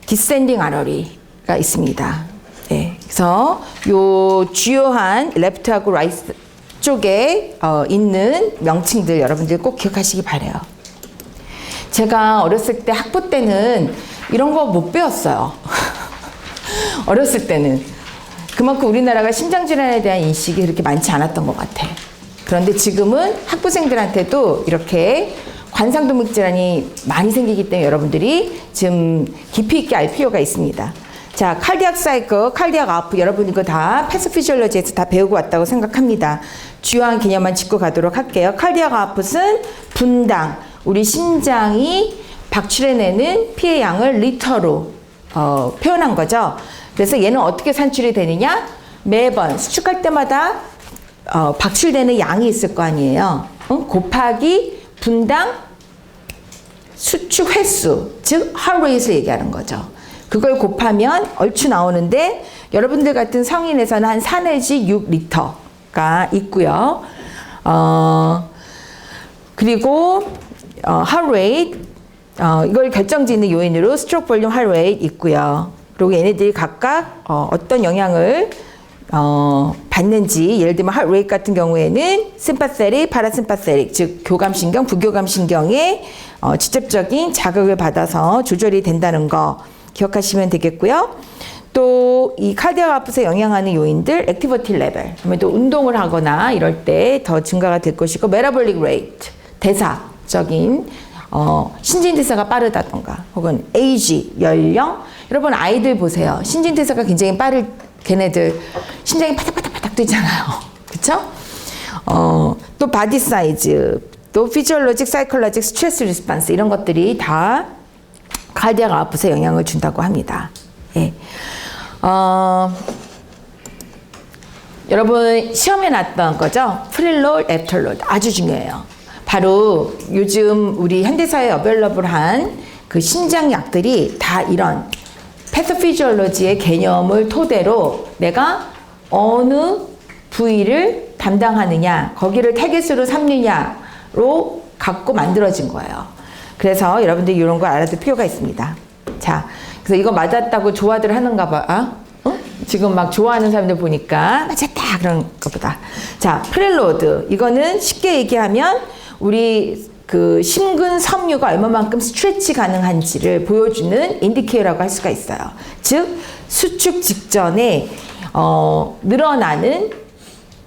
descending artery가 있습니다. 네, 그래서 요 주요한 레프트하고 라이트 쪽에 있는 명칭들 여러분들 꼭 기억하시기 바래요. 제가 어렸을 때 학부 때는 이런 거 못 배웠어요. 어렸을 때는. 그만큼 우리나라가 심장질환에 대한 인식이 그렇게 많지 않았던 것 같아. 그런데 지금은 학부생들한테도 이렇게 관상동맥 질환이 많이 생기기 때문에 여러분들이 좀 깊이 있게 알 필요가 있습니다. 자, 칼디악 사이클, 칼디악 아프 여러분 이거 다 패스피지올로지에서 다 배우고 왔다고 생각합니다. 주요한 개념만 짚고 가도록 할게요. 칼디악 아프는 분당, 우리 심장이 박출해내는 피의 양을 리터로 표현한 거죠. 그래서 얘는 어떻게 산출이 되느냐? 매번 수축할 때마다 박출되는 양이 있을 거 아니에요. 곱하기 분당 수축 횟수, 즉 heart rate를 얘기하는 거죠. 그걸 곱하면 얼추 나오는데 여러분들 같은 성인에서는 한 4 내지 6리터가 있고요. 그리고 heart rate, 이걸 결정짓는 요인으로 스트로크 볼륨 heart rate 있고요. 그리고 얘네들이 각각 어떤 영향을 받는지, 예를 들면 heart rate 같은 경우에는 심파세릭, 파라심파세릭, 즉 교감신경, 부교감신경의 직접적인 자극을 받아서 조절이 된다는 거 기억하시면 되겠고요. 또 이 카디악 아프에 영향하는 요인들, 액티비티 레벨, 그러면 또 운동을 하거나 이럴 때 더 증가가 될 것이고, 메타볼릭 레이트, 대사적인 신진대사가 빠르다던가, 혹은 에이지, 연령. 여러분 아이들 보세요. 신진대사가 굉장히 걔네들 심장이 파닥파닥파닥 뛰잖아요. 그쵸? 또 바디 사이즈, 또 피지올로직, 사이콜로직, 스트레스 리스폰스 이런 것들이 다 카디악 아프에 영향을 준다고 합니다. 예. 여러분 시험에 났던 거죠? 프릴로드, 애프터로드 아주 중요해요. 바로 요즘 우리 현대사회에 어벨러블한 그 신장약들이 다 이런 패서피지올로지의 개념을 토대로 내가 어느 부위를 담당하느냐, 거기를 타겟으로 삼느냐로 갖고 만들어진 거예요. 그래서 여러분들이 이런 걸 알아둘 필요가 있습니다. 자, 그래서 이거 맞았다고 좋아들 하는가 봐. 아? 어? 지금 막 좋아하는 사람들 보니까 맞았다 그런 것보다. 자, 프렐로드. 이거는 쉽게 얘기하면 우리 그 심근 섬유가 얼마만큼 스트레치 가능한지를 보여주는 인디케이터라고 할 수가 있어요. 즉 수축 직전에 늘어나는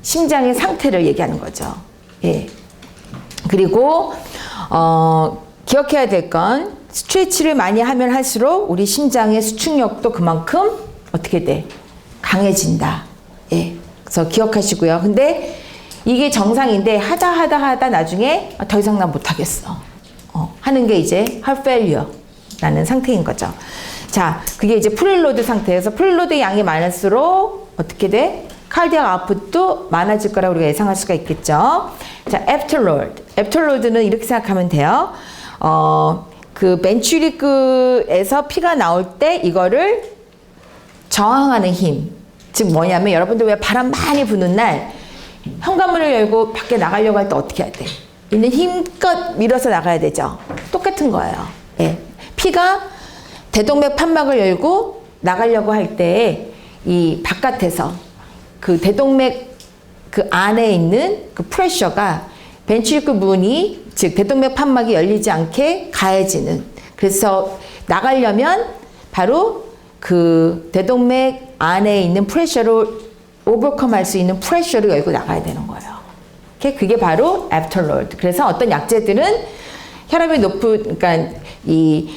심장의 상태를 얘기하는 거죠. 예. 그리고 기억해야 될 건 스트레치를 많이 하면 할수록 우리 심장의 수축력도 그만큼 어떻게 돼? 강해진다. 예. 그래서 기억하시고요. 근데 이게 정상인데 하다 나중에 더 이상 난 못하겠어. 하는 게 이제 heart failure라는 상태인 거죠. 자, 그게 이제 프릴로드 상태에서 프릴로드 양이 많을수록 어떻게 돼? 카디악 아웃풋도 많아질 거라고 우리가 예상할 수가 있겠죠. 자, 애프터로드. 애프터로드는 이렇게 생각하면 돼요. 그 벤츄리크에서 피가 나올 때 이거를 저항하는 힘. 즉 뭐냐면 여러분들 왜 바람 많이 부는 날 현관문을 열고 밖에 나가려고 할 때 어떻게 해야 돼? 있는 힘껏 밀어서 나가야 되죠. 똑같은 거예요. 예. 피가 대동맥 판막을 열고 나가려고 할 때 이 바깥에서 그 대동맥 그 안에 있는 그 프레셔가 벤트리클 문이 즉 대동맥 판막이 열리지 않게 가해지는. 그래서 나가려면 바로 그 대동맥 안에 있는 프레셔를 오버컴 할 수 있는 프레셔를 열고 나가야 되는 거예요. 그게 바로 애프터로드. 그래서 어떤 약제들은 혈압이 높은, 그러니까 이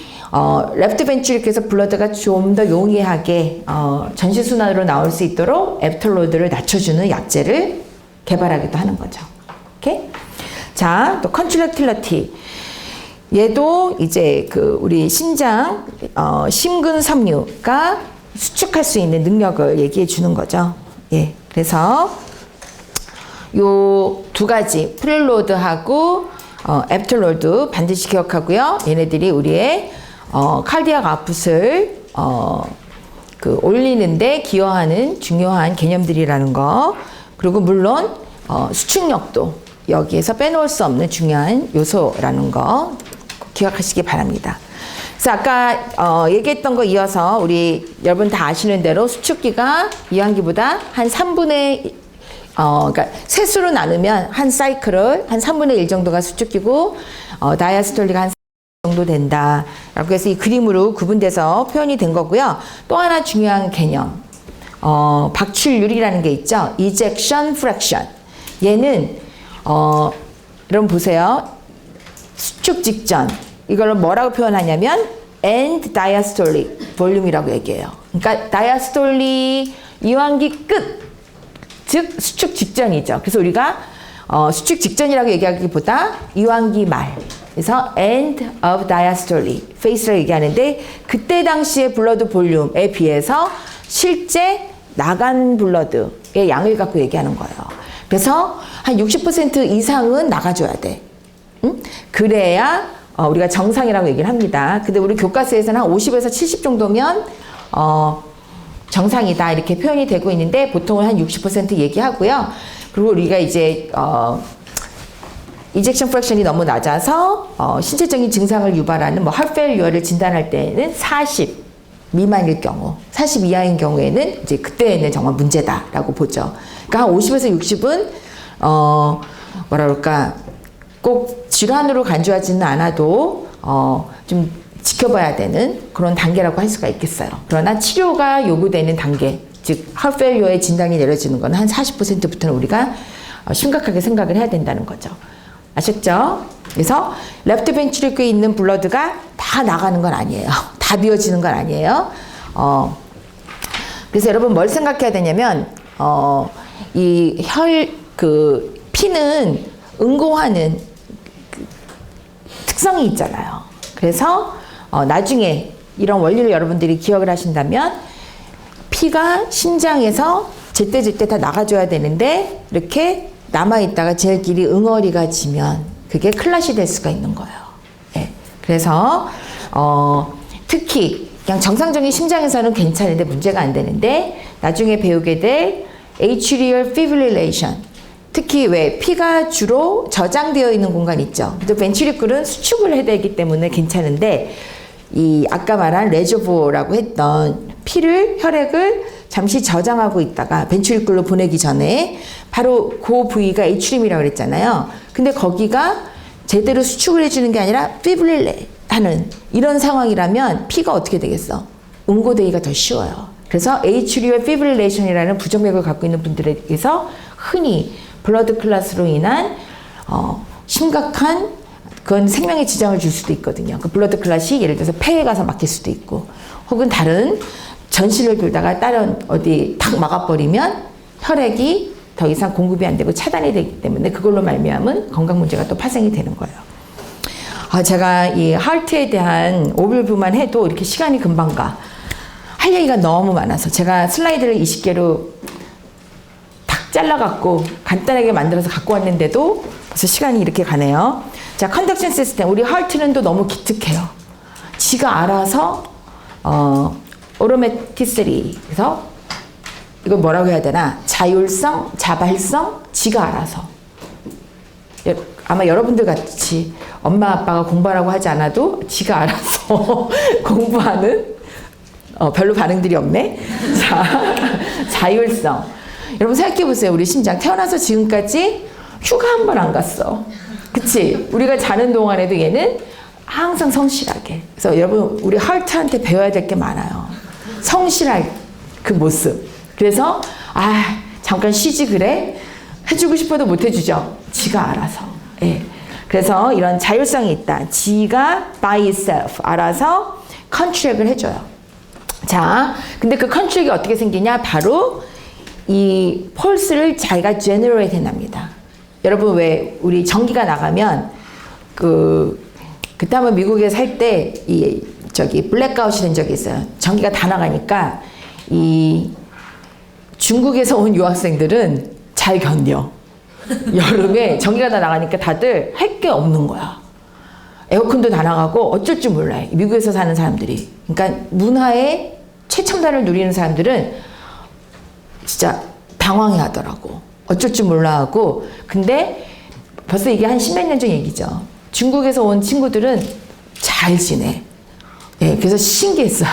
레프트 벤트리클에서 블러드가 좀 더 용이하게 전시순환으로 나올 수 있도록 애프터로드를 낮춰주는 약제를 개발하기도 하는 거죠. 오케이? 자, 또 컨트랙틸러티. 얘도 이제 그 우리 심장 심근 섬유가 수축할 수 있는 능력을 얘기해 주는 거죠. 예, 그래서 요 두 가지 프렐로드하고 애프터로드 반드시 기억하고요. 얘네들이 우리의 칼디악 아웃풋을 그 올리는데 기여하는 중요한 개념들이라는 거. 그리고 물론 수축력도 여기에서 빼놓을 수 없는 중요한 요소라는 거 기억하시기 바랍니다. 그래서 아까 얘기했던 거 이어서 우리 여러분 다 아시는 대로 수축기가 이완기보다 한 3분의 그러니까 세수로 나누면 한 사이클을 한 3분의 1 정도가 수축기고 다이아스톨리가 한 정도 된다. 라고 해서 이 그림으로 구분돼서 표현이 된 거고요. 또 하나 중요한 개념 박출률이라는 게 있죠. ejection fraction. 얘는 여러분 보세요. 수축 직전 이걸 뭐라고 표현하냐면 end diastolic volume이라고 얘기해요. 그러니까 다이아스톨리 이완기 끝, 즉 수축 직전이죠. 그래서 우리가 수축 직전이라고 얘기하기보다 이완기 말, 그래서 end of diastole phase라고 얘기하는데 그때 당시의 블러드 볼륨에 비해서 실제 나간 블러드의 양을 갖고 얘기하는 거예요. 그래서 한 60% 이상은 나가줘야 돼. 그래야 우리가 정상이라고 얘기를 합니다. 근데 우리 교과서에서는 한 50에서 70 정도면 정상이다 이렇게 표현이 되고 있는데 보통은 한 60% 얘기하고요. 그리고 우리가 이제 이젝션 프랙션이 너무 낮아서 신체적인 증상을 유발하는 뭐 heart failure를 진단할 때는 40 미만일 경우, 40 이하인 경우에는 이제 그때는 정말 문제다라고 보죠. 그러니까 한 50에서 60은 뭐라 그럴까 꼭 질환으로 간주하지는 않아도 좀 지켜봐야 되는 그런 단계라고 할 수가 있겠어요. 그러나 치료가 요구되는 단계, 즉 heart failure의 진단이 내려지는 건 한 40%부터는 우리가 심각하게 생각을 해야 된다는 거죠. 아셨죠? 그래서 레프트 벤트리클에 있는 블러드가 다 나가는 건 아니에요. 다 비워지는 건 아니에요. 그래서 여러분 뭘 생각해야 되냐면 이 피는 응고하는 특성이 있잖아요. 그래서 나중에 이런 원리를 여러분들이 기억을 하신다면 피가 심장에서 제때제때 다 나가줘야 되는데 이렇게 남아있다가 쟤끼리 응어리가 지면 그게 클라시 될 수가 있는 거예요. 네. 그래서 특히 그냥 정상적인 심장에서는 괜찮은데 문제가 안 되는데 나중에 배우게 될 atrial fibrillation, 특히 왜 피가 주로 저장되어 있는 공간 있죠. 근데 벤트리클은 수축을 해야 되기 때문에 괜찮은데 이 아까 말한 레저보라고 했던 피를 혈액을 잠시 저장하고 있다가 벤트리클로 보내기 전에 바로 그 부위가 에이트리움이라고 그랬잖아요. 근데 거기가 제대로 수축을 해주는 게 아니라 피브릴레 하는 이런 상황이라면 피가 어떻게 되겠어? 응고되기가 더 쉬워요. 그래서 에이트리얼 피브릴레이션이라는 부정맥을 갖고 있는 분들에게서 흔히 블러드 클래스로 인한 심각한 그건 생명에 지장을 줄 수도 있거든요. 그 블러드 클래시 예를 들어서 폐에 가서 막힐 수도 있고 혹은 다른 전신을 돌다가 다른 어디 탁 막아버리면 혈액이 더 이상 공급이 안 되고 차단이 되기 때문에 그걸로 말미암은 건강 문제가 또 파생이 되는 거예요. 제가 이 하트에 대한 오버뷰만 해도 이렇게 시간이 금방 가. 할 얘기가 너무 많아서 제가 슬라이드를 20개로 탁 잘라갖고 간단하게 만들어서 갖고 왔는데도 벌써 시간이 이렇게 가네요. 자, 컨덕션 시스템. 우리 하트는 또 너무 기특해요. 지가 알아서 오토매티시티. 그래서 이거 뭐라고 해야 되나? 자율성, 자발성, 지가 알아서. 아마 여러분들 같이 엄마 아빠가 공부하라고 하지 않아도 지가 알아서 공부하는 별로 반응들이 없네. 자, 자율성. 여러분 생각해 보세요. 우리 심장 태어나서 지금까지 휴가 한 번 안 갔어. 그치? 우리가 자는 동안에도 얘는 항상 성실하게. 그래서 여러분 우리 하트한테 배워야 될 게 많아요. 성실할 그 모습. 그래서 잠깐 쉬지 그래? 해주고 싶어도 못 해주죠. 지가 알아서. 예. 그래서 이런 자율성이 있다. 지가 by itself 알아서 컨트랙을 해줘요. 자, 근데 그 컨트랙이 어떻게 생기냐? 바로 이 펄스를 자기가 제너레이트 해납니다. 여러분 왜 우리 전기가 나가면 그때 한번 미국에 살 때 블랙아웃이 된 적이 있어요. 전기가 다 나가니까 이 중국에서 온 유학생들은 잘 견뎌. 여름에 전기가 다 나가니까 다들 할 게 없는 거야. 에어컨도 다 나가고 어쩔 줄 몰라. 미국에서 사는 사람들이. 그러니까 문화의 최첨단을 누리는 사람들은 진짜 당황해 하더라고. 어쩔 줄 몰라 하고. 근데 벌써 이게 한 10몇 년 전 얘기죠. 중국에서 온 친구들은 잘 지내. 예, 그래서 신기했어요.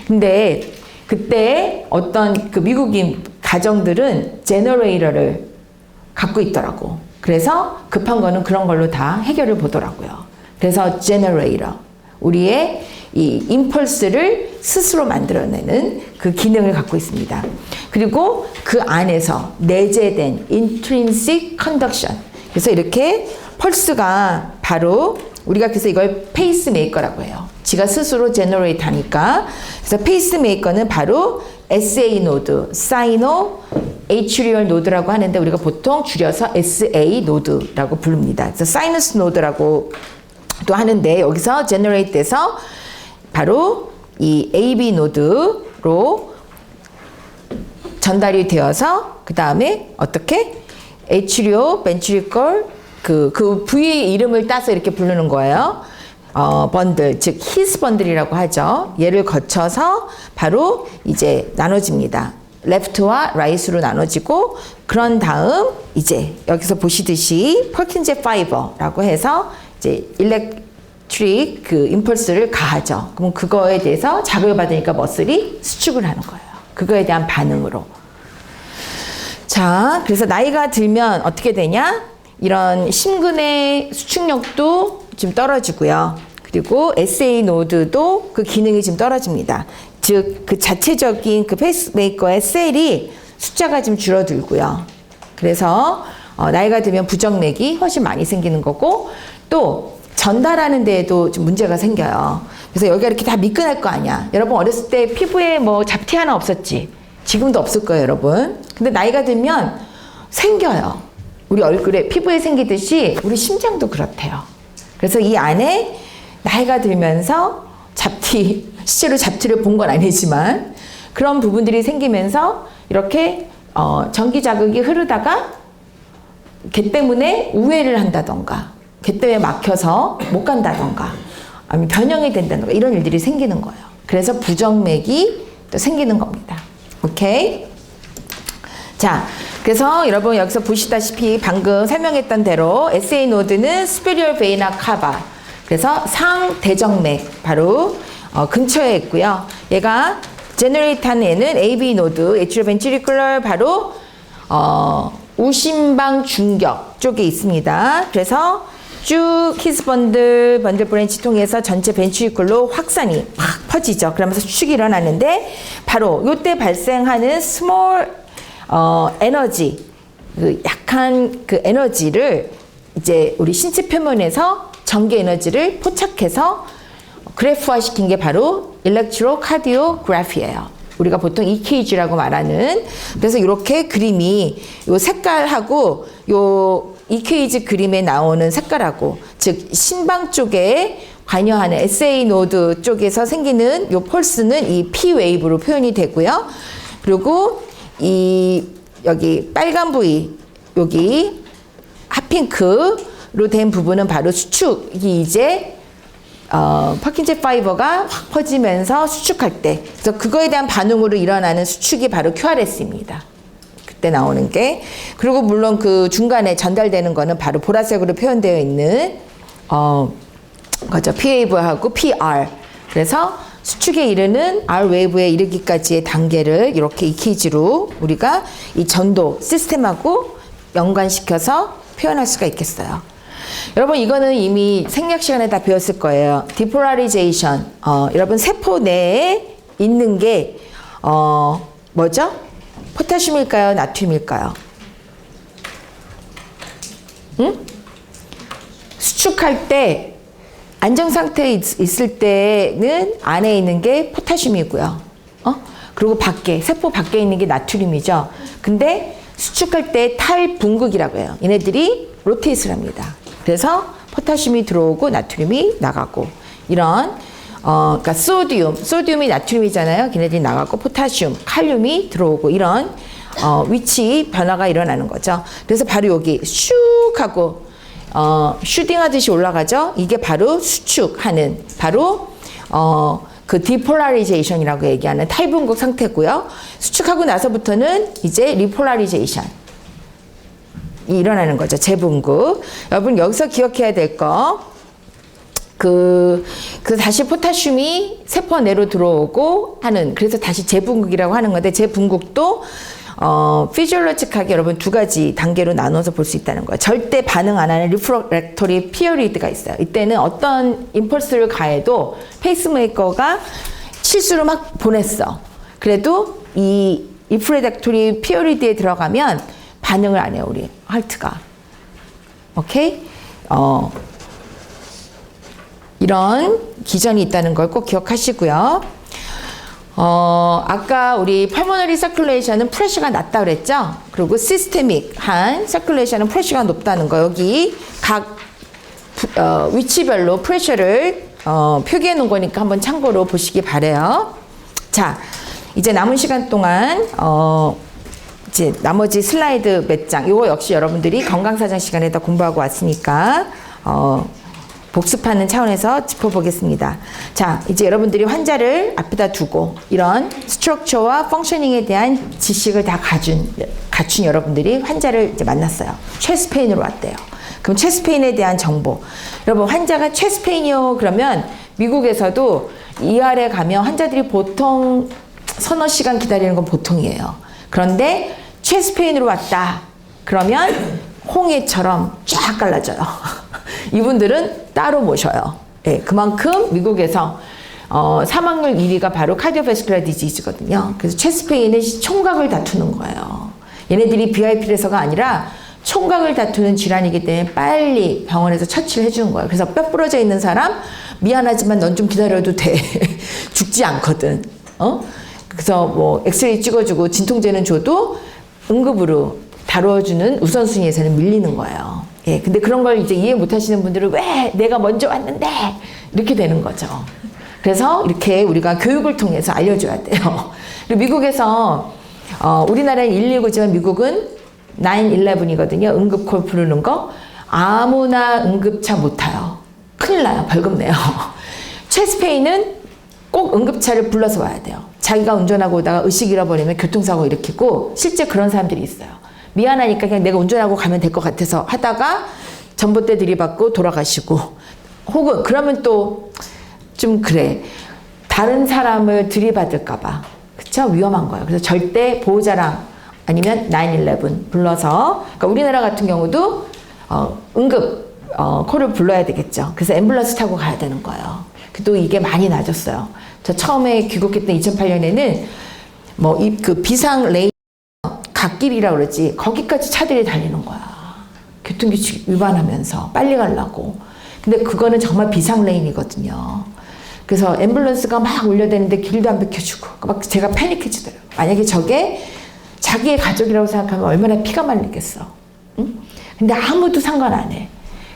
근데 그때 어떤 그 미국인 가정들은 제너레이터를 갖고 있더라고. 그래서 급한 거는 그런 걸로 다 해결을 보더라고요. 그래서 제너레이터, 우리의 이 임펄스를 스스로 만들어내는 그 기능을 갖고 있습니다. 그리고 그 안에서 내재된 intrinsic conduction. 그래서 이렇게 펄스가 바로 우리가 그래서 이걸 페이스메이커라고 해요. 지가 스스로 제너레이트 하니까. 그래서 페이스메이커는 바로 SA 노드, 사이노 에이트리얼 노드라고 하는데 우리가 보통 줄여서 SA 노드라고 부릅니다. 그래서 사이너스 노드라고 또 하는데 여기서 제너레이트 돼서 바로 이 AB 노드로 전달이 되어서 그 다음에 어떻게 에이트리오 벤트리컬 그 부위의 이름을 따서 이렇게 부르는 거예요. 번들, 즉 히스 번들이라고 하죠. 얘를 거쳐서 바로 이제 나눠집니다. 레프트와 라이트로 나눠지고 그런 다음 이제 여기서 보시듯이 퍼킨제 파이버라고 해서 이제 일렉트릭 그 임펄스를 가하죠. 그럼 그거에 대해서 자극을 받으니까 머슬이 수축을 하는 거예요. 그거에 대한 반응으로. 자, 그래서 나이가 들면 어떻게 되냐? 이런 심근의 수축력도 좀 떨어지고요. 그리고 SA 노드도 그 기능이 좀 떨어집니다. 즉, 그 자체적인 그 페이스메이커의 셀이 숫자가 좀 줄어들고요. 그래서 나이가 들면 부정맥이 훨씬 많이 생기는 거고 또 전달하는 데에도 좀 문제가 생겨요. 그래서 여기가 이렇게 다 미끈할 거 아니야. 여러분 어렸을 때 피부에 뭐 잡티 하나 없었지? 지금도 없을 거예요, 여러분. 근데 나이가 들면 생겨요. 우리 얼굴에 피부에 생기듯이 우리 심장도 그렇대요. 그래서 이 안에 나이가 들면서 잡티, 실제로 잡티를 본 건 아니지만 그런 부분들이 생기면서 이렇게 전기 자극이 흐르다가 걔 때문에 우회를 한다던가 걔 때문에 막혀서 못 간다던가 아니면 변형이 된다던가 이런 일들이 생기는 거예요. 그래서 부정맥이 또 생기는 겁니다. 오케이? 자, 그래서 여러분 여기서 보시다시피 방금 설명했던 대로 SA 노드는 superior vena cava, 그래서 상대정맥 바로 근처에 있고요. 얘가 제너레이트한 애는 AV 노드, 에트리오벤트리큘러 바로 우심방 중격 쪽에 있습니다. 그래서 쭉 히스 번들 브랜치 통해서 전체 벤트리클로 확산이 확 퍼지죠. 그러면서 수축이 일어나는데 바로 이때 발생하는 스몰 에너지, 그 약한 그 에너지를 이제 우리 신체 표면에서 전기 에너지를 포착해서 그래프화 시킨 게 바로 일렉트로카디오그래피예요. 우리가 보통 EKG라고 말하는. 그래서 이렇게 그림이 요 색깔하고 요 EKG 그림에 나오는 색깔하고, 즉 심방 쪽에 관여하는 SA 노드 쪽에서 생기는 요 펄스는 이 P 웨이브로 표현이 되고요. 그리고 이 여기 빨간 부위, 여기 핫핑크로 된 부분은 바로 수축이 이제 퍼킨즈 파이버가 확 퍼지면서 수축할 때, 그래서 그거에 대한 반응으로 일어나는 수축이 바로 QRS입니다. 그때 나오는 게. 그리고 물론 그 중간에 전달되는 거는 바로 보라색으로 표현되어 있는 거죠. P 웨이브하고 PR. 그래서 수축에 이르는 R 웨이브에 이르기까지의 단계를 이렇게 EKG로 우리가 이 전도 시스템하고 연관시켜서 표현할 수가 있겠어요. 여러분 이거는 이미 생략 시간에 다 배웠을 거예요. 디폴라리제이션. 여러분 세포 내에 있는 게 뭐죠? 포타슘일까요? 나트륨일까요? 응? 수축할 때 안정 상태에 있을 때는 안에 있는 게 포타슘이고요. 그리고 밖에, 세포 밖에 있는 게 나트륨이죠. 근데 수축할 때 탈분극이라고 해요. 얘네들이 로테이트를 합니다. 그래서 포타슘이 들어오고 나트륨이 나가고, 이런 그러니까 소듐이 나트륨이잖아요. 걔네들이 나가고 포타슘, 칼륨이 들어오고, 이런 위치 변화가 일어나는 거죠. 그래서 바로 여기 슉 하고 슈딩하듯이 올라가죠. 이게 바로 수축하는, 바로 그 디폴라리제이션이라고 얘기하는 탈분극 상태고요. 수축하고 나서부터는 이제 리폴라리제이션 이 일어나는 거죠. 재분극. 여러분 여기서 기억해야 될 거, 그 다시 포타슘이 세포 내로 들어오고 하는, 그래서 다시 재분극이라고 하는 건데, 재분극도 피지올로직하게 여러분 두 가지 단계로 나눠서 볼 수 있다는 거예요. 절대 반응 안 하는 리프렉토리 피어리드가 있어요. 이때는 어떤 임펄스를 가해도 페이스메이커가 실수로 막 보냈어. 그래도 이 리프렉토리 피어리드에 들어가면 반응을 안 해요, 우리 하트가. 오케이? 이런 기전이 있다는 걸 꼭 기억하시고요. 아까 우리 펄모너리 서큘레이션은 프레셔가 낮다 그랬죠? 그리고 시스테믹한 서큘레이션은 프레셔가 높다는 거, 여기 각 위치별로 프레셔를 표기해 놓은 거니까 한번 참고로 보시기 바래요. 자, 이제 남은 시간 동안 이제 나머지 슬라이드 몇 장, 이거 역시 여러분들이 건강사정 시간에다 공부하고 왔으니까 복습하는 차원에서 짚어보겠습니다. 자, 이제 여러분들이 환자를 앞에다 두고 이런 스트럭처와 펑셔닝에 대한 지식을 다 갖춘 여러분들이 환자를 이제 만났어요. 체스트페인으로 왔대요. 그럼 체스트페인에 대한 정보. 여러분 환자가 체스트페인이요 그러면 미국에서도 ER에 가면 환자들이 보통 서너 시간 기다리는 건 보통이에요. 그런데 체스트페인으로 왔다 그러면 홍해처럼 쫙 갈라져요. 이분들은 따로 모셔요. 예, 그만큼 미국에서 사망률 1위가 바로 카디오베스큘라 디지즈거든요. 그래서 체스트페인은 총각을 다투는 거예요. 얘네들이 VIP에서가 아니라 총각을 다투는 질환이기 때문에 빨리 병원에서 처치를 해주는 거예요. 그래서 뼈 부러져 있는 사람 미안하지만 넌 좀 기다려도 돼. 죽지 않거든. 그래서 뭐 엑스레이 찍어주고 진통제는 줘도 응급으로 다뤄주는 우선순위에서는 밀리는 거예요. 예, 근데 그런 걸 이제 이해 못 하시는 분들은 왜 내가 먼저 왔는데 이렇게 되는 거죠. 그래서 이렇게 우리가 교육을 통해서 알려줘야 돼요. 그리고 미국에서 우리나라는 119지만 미국은 911이거든요. 응급콜 부르는 거. 아무나 응급차 못 타요. 큰일 나요. 벌금 내요. 체스트페인은 꼭 응급차를 불러서 와야 돼요. 자기가 운전하고 오다가 의식 잃어버리면 교통사고 일으키고 실제 그런 사람들이 있어요. 미안하니까 그냥 내가 운전하고 가면 될 것 같아서 하다가 전봇대 들이받고 돌아가시고 혹은 그러면 또 좀 그래. 다른 사람을 들이받을까봐. 그쵸? 위험한 거예요. 그래서 절대 보호자랑 아니면 911 불러서, 그러니까 우리나라 같은 경우도 응급 콜을 불러야 되겠죠. 그래서 앰뷸런스 타고 가야 되는 거예요. 또 이게 많이 낮았어요. 저 처음에 귀국했던 2008년에는 뭐 그 비상 레인 갓길이라고 그러지, 거기까지 차들이 달리는 거야. 교통규칙 위반하면서 빨리 가려고. 근데 그거는 정말 비상 레인이거든요. 그래서 앰뷸런스가 막 울려대는데 길도 안 비켜주고 막 제가 패닉해지더라고요. 만약에 저게 자기의 가족이라고 생각하면 얼마나 피가 말리겠어. 응? 근데 아무도 상관 안 해.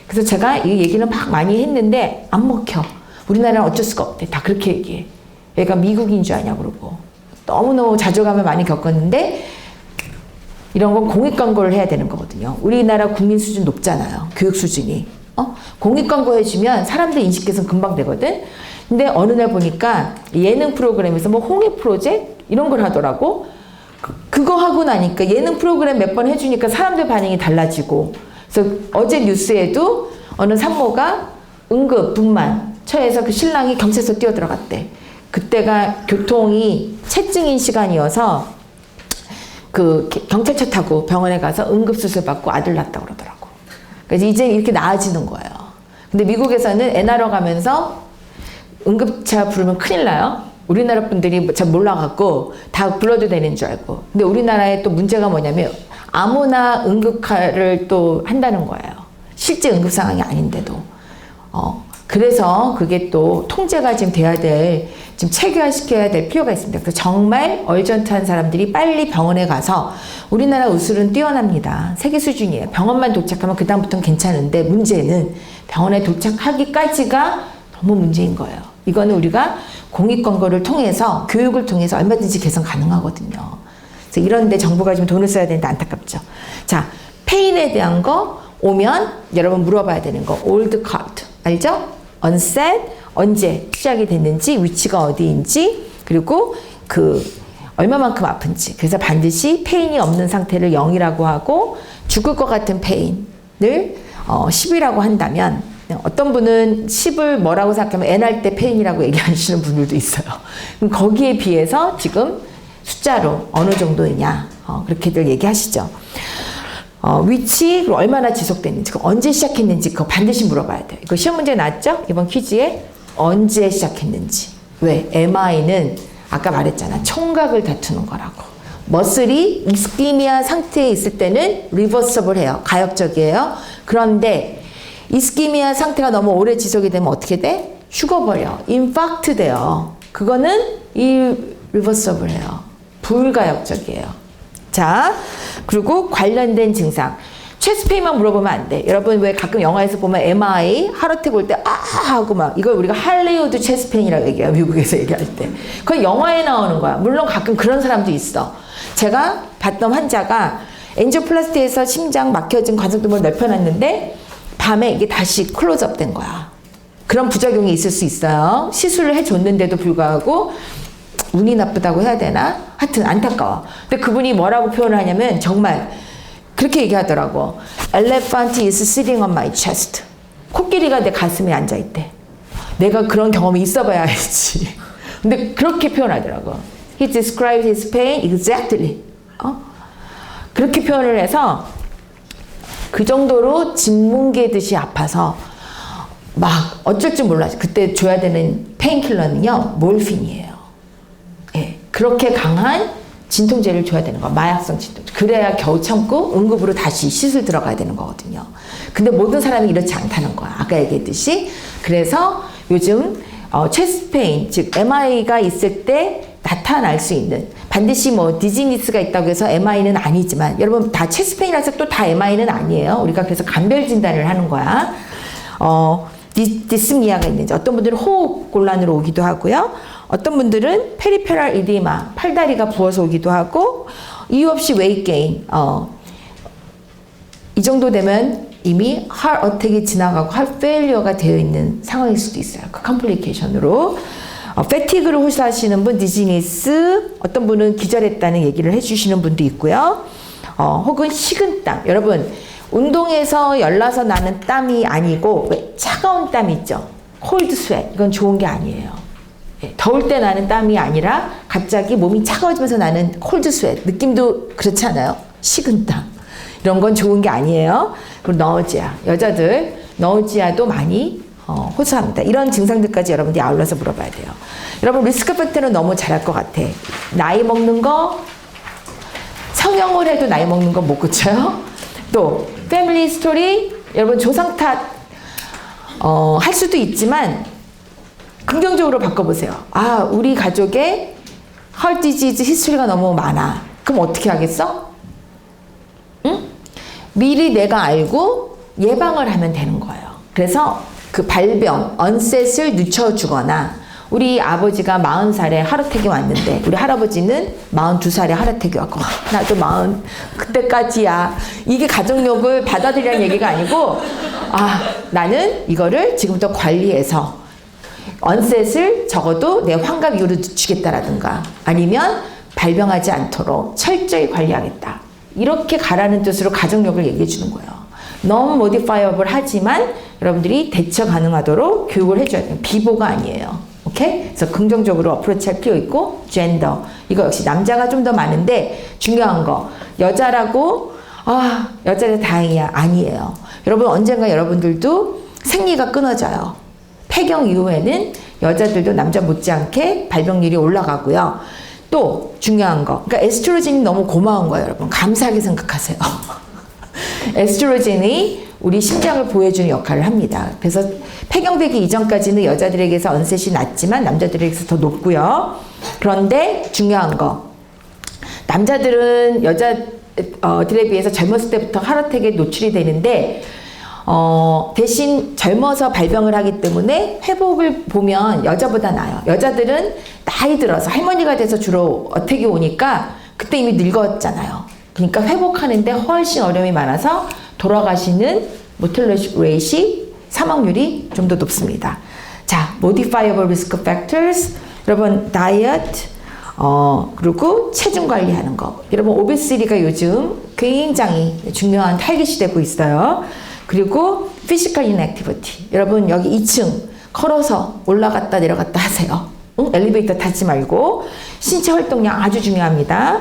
그래서 제가 이 얘기는 막 많이 했는데 안 먹혀. 우리나라는 어쩔 수가 없대. 다 그렇게 얘기해. 얘가 미국인 줄 아냐 그러고. 너무너무 자존감을 많이 겪었는데 이런 건 공익광고를 해야 되는 거거든요. 우리나라 국민 수준 높잖아요. 교육 수준이. 공익광고 해주면 사람들 인식 개선 금방 되거든. 근데 어느 날 보니까 예능 프로그램에서 뭐 홍익 프로젝트 이런 걸 하더라고. 그거 하고 나니까 예능 프로그램 몇 번 해주니까 사람들 반응이 달라지고. 그래서 어제 뉴스에도 어느 산모가 응급 분만 처해서 그 신랑이 경찰서 뛰어들어갔대. 그때가 교통이 체증인 시간이어서 그 경찰차 타고 병원에 가서 응급수술 받고 아들 낳았다고 그러더라고. 그래서 이제 이렇게 나아지는 거예요. 근데 미국에서는 애 낳으러 가면서 응급차 부르면 큰일 나요. 우리나라 분들이 잘 몰라갖고 다 불러도 되는 줄 알고. 근데 우리나라에 또 문제가 뭐냐면 아무나 응급카를 또 한다는 거예요. 실제 응급 상황이 아닌데도. 그래서 그게 또 통제가 지금 돼야 될, 지금 체계화시켜야 될 필요가 있습니다. 그래서 정말 얼전트한 사람들이 빨리 병원에 가서, 우리나라 의술은 뛰어납니다. 세계 수준이에요. 병원만 도착하면 그다음부터는 괜찮은데 문제는 병원에 도착하기까지가 너무 문제인 거예요. 이거는 우리가 공익광고를 통해서, 교육을 통해서 얼마든지 개선 가능하거든요. 그래서 이런데 정부가 좀 돈을 써야 되는데 안타깝죠. 자, 페인에 대한 거 오면 여러분 물어봐야 되는 거. 올드 카드 알죠? onset, 언제 시작이 됐는지, 위치가 어디인지, 그리고 그 얼마만큼 아픈지. 그래서 반드시 페인이 없는 상태를 0이라고 하고, 죽을 것 같은 페인을 10이라고 한다면, 어떤 분은 10을 뭐라고 생각하면 애 날 때 페인이라고 얘기하시는 분들도 있어요. 그럼 거기에 비해서 지금 숫자로 어느 정도이냐, 그렇게들 얘기하시죠. 위치, 그리고 얼마나 지속됐는지, 언제 시작했는지 그거 반드시 물어봐야 돼요. 이거 시험 문제 나왔죠? 이번 퀴즈에 언제 시작했는지. 왜? MI는 아까 말했잖아. 총각을 다투는 거라고. 머슬이 이스키미아 상태에 있을 때는 리버서블 해요. 가역적이에요. 그런데 이스키미아 상태가 너무 오래 지속이 되면 어떻게 돼? 죽어버려. 인파크트 돼요. 그거는 리버서블 해요. 불가역적이에요. 자, 그리고 관련된 증상. 체스트페인만 물어보면 안 돼. 여러분 왜 가끔 영화에서 보면 MI, 하르트 볼 때 아 하고 막, 이걸 우리가 할리우드 체스트페인이라고 얘기해요. 미국에서 얘기할 때. 그건 영화에 나오는 거야. 물론 가끔 그런 사람도 있어. 제가 봤던 환자가 엔지오플라스티에서 심장 막혀진 관성두부를 넓혀놨는데 밤에 이게 다시 클로즈업 된 거야. 그런 부작용이 있을 수 있어요. 시술을 해줬는데도 불구하고 운이 나쁘다고 해야 되나? 하여튼 안타까워. 근데 그분이 뭐라고 표현을 하냐면 정말 그렇게 얘기하더라고. Elephant is sitting on my chest. 코끼리가 내 가슴에 앉아있대. 내가 그런 경험이 있어봐야 알지. 근데 그렇게 표현하더라고. He described his pain exactly. 그렇게 표현을 해서 그 정도로 진뭉개듯이 아파서 막 어쩔 줄 몰라. 그때 줘야 되는 페인킬러는요, 몰핀이에요. 예, 그렇게 강한 진통제를 줘야 되는 거야. 마약성 진통제. 그래야 겨우 참고 응급으로 다시 시술 들어가야 되는 거거든요. 근데 모든 사람이 이렇지 않다는 거야. 아까 얘기했듯이. 그래서 요즘 체스트 페인, 즉 MI가 있을 때 나타날 수 있는, 반드시 뭐 디지니스가 있다고 해서 MI는 아니지만, 여러분 다 체스트 페인이라서 또 다 MI는 아니에요. 우리가 그래서 감별 진단을 하는 거야. 디스미아가 있는지. 어떤 분들은 호흡 곤란으로 오기도 하고요. 어떤 분들은 페리페럴 이디마, 팔다리가 부어서 오기도 하고, 이유 없이 웨이트 게인. 이 정도 되면 이미 heart attack이 지나가고 heart failure가 되어 있는 상황일 수도 있어요. 그 컴플리케이션으로. 패티그를 호소하시는 분, 디지니스, 어떤 분은 기절했다는 얘기를 해주시는 분도 있고요. 혹은 식은땀. 여러분, 운동에서 열나서 나는 땀이 아니고 왜 차가운 땀 있죠? 콜드 스웨트. 이건 좋은 게 아니에요. 더울 때 나는 땀이 아니라 갑자기 몸이 차가워지면서 나는 콜드 스웨트. 느낌도 그렇지 않아요? 식은땀. 이런 건 좋은 게 아니에요. 그리고 너지아. 여자들 너지아도 많이 호소합니다. 이런 증상들까지 여러분들이 아울러서 물어봐야 돼요. 여러분 리스크 팩터는 너무 잘할 것 같아. 나이 먹는 거, 성형을 해도 나이 먹는 거 못 고쳐요. 또 패밀리 스토리, 여러분 조상 탓 할 수도 있지만 긍정적으로 바꿔보세요. 아, 우리 가족에 heart disease 히스토리가 너무 많아. 그럼 어떻게 하겠어? 응? 미리 내가 알고 예방을 하면 되는 거예요. 그래서 그 발병, 언셋을 늦춰주거나, 우리 아버지가 40살에 하루택이 왔는데 우리 할아버지는 42살에 하루택이 왔고 나도 40 그때까지야. 이게 가족력을 받아들이라는 얘기가 아니고, 아, 나는 이거를 지금부터 관리해서 언셋을 적어도 내 환갑 이후로 늦추겠다라든가, 아니면 발병하지 않도록 철저히 관리하겠다. 이렇게 가라는 뜻으로 가족력을 얘기해 주는 거예요. non-modifiable 하지만 여러분들이 대처 가능하도록 교육을 해줘야 돼요. 비보가 아니에요. 오케이? 그래서 긍정적으로 어프로치할 필요 있고, 젠더. 이거 역시 남자가 좀 더 많은데 중요한 거. 여자라고, 아, 여자들 다행이야. 아니에요. 여러분 언젠가 여러분들도 생리가 끊어져요. 폐경 이후에는 여자들도 남자 못지않게 발병률이 올라가고요. 또 중요한 거. 그러니까 에스트로겐이 너무 고마운 거예요, 여러분. 감사하게 생각하세요. 에스트로겐이 우리 심장을 보호해주는 역할을 합니다. 그래서 폐경되기 이전까지는 여자들에게서 언셋이 낮지만 남자들에게서 더 높고요. 그런데 중요한 거, 남자들은 여자들에 비해서 젊었을 때부터 하루택에 노출이 되는데 대신 젊어서 발병을 하기 때문에 회복을 보면 여자보다 나아요. 여자들은 나이 들어서 할머니가 돼서 주로 어택이 오니까 그때 이미 늙었잖아요. 그러니까 회복하는데 훨씬 어려움이 많아서 돌아가시는 모텔리티 레이시, 사망률이 좀 더 높습니다. 자, modifiable risk factors. 여러분, 다이어트, 그리고 체중 관리하는 거. 여러분, 오베시티가 요즘 굉장히 중요한 타깃이 되고 있어요. 그리고 physical inactivity. 여러분, 여기 2층 걸어서 올라갔다 내려갔다 하세요. 응? 엘리베이터 타지 말고. 신체 활동량 아주 중요합니다.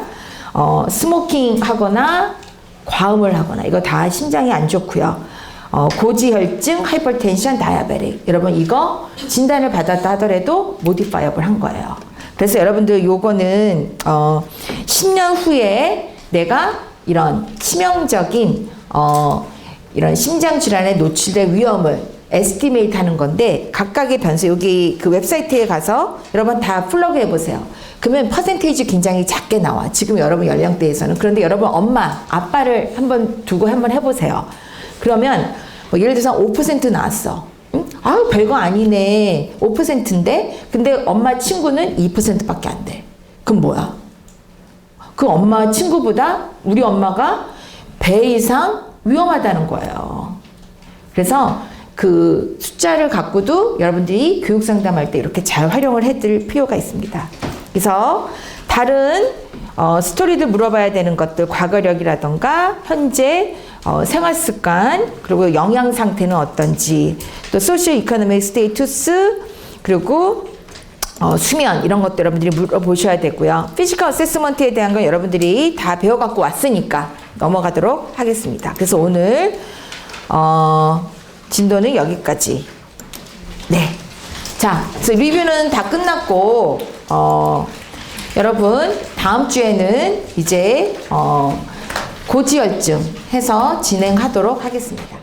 스모킹 하거나 과음을 하거나, 이거 다 심장이 안 좋고요. 고지혈증, 하이퍼텐션, 다이아베틱. 여러분 이거 진단을 받았다 하더라도 모디파이어블 한 거예요. 그래서 여러분들 요거는 10년 후에 내가 이런 치명적인 이런 심장 질환에 노출될 위험을 에스티메이트 하는 건데, 각각의 변수, 여기 그 웹사이트에 가서 여러분 다 플러그 해보세요. 그러면 퍼센테이지 굉장히 작게 나와, 지금 여러분 연령대에서는. 그런데 여러분 엄마, 아빠를 한번 두고 한번 해보세요. 그러면 뭐 예를 들어서 5% 나왔어. 응? 아유, 별거 아니네. 5%인데 근데 엄마 친구는 2%밖에 안 돼. 그럼 뭐야? 그 엄마 친구보다 우리 엄마가 배 이상 위험하다는 거예요. 그래서 그 숫자를 갖고도 여러분들이 교육 상담할 때 이렇게 잘 활용을 해둘 필요가 있습니다. 그래서 다른 스토리들 물어봐야 되는 것들, 과거력이라던가 현재 생활 습관, 그리고 영양 상태는 어떤지, 또 소시오 이코노믹 스테이투스, 그리고 수면, 이런 것들 여러분들이 물어보셔야 되고요. 피지컬 어세스먼트에 대한 건 여러분들이 다 배워갖고 왔으니까 넘어가도록 하겠습니다. 그래서 오늘 진도는 여기까지. 네. 자, 그래서 리뷰는 다 끝났고, 여러분 다음 주에는 이제 고지혈증 해서 진행하도록 하겠습니다.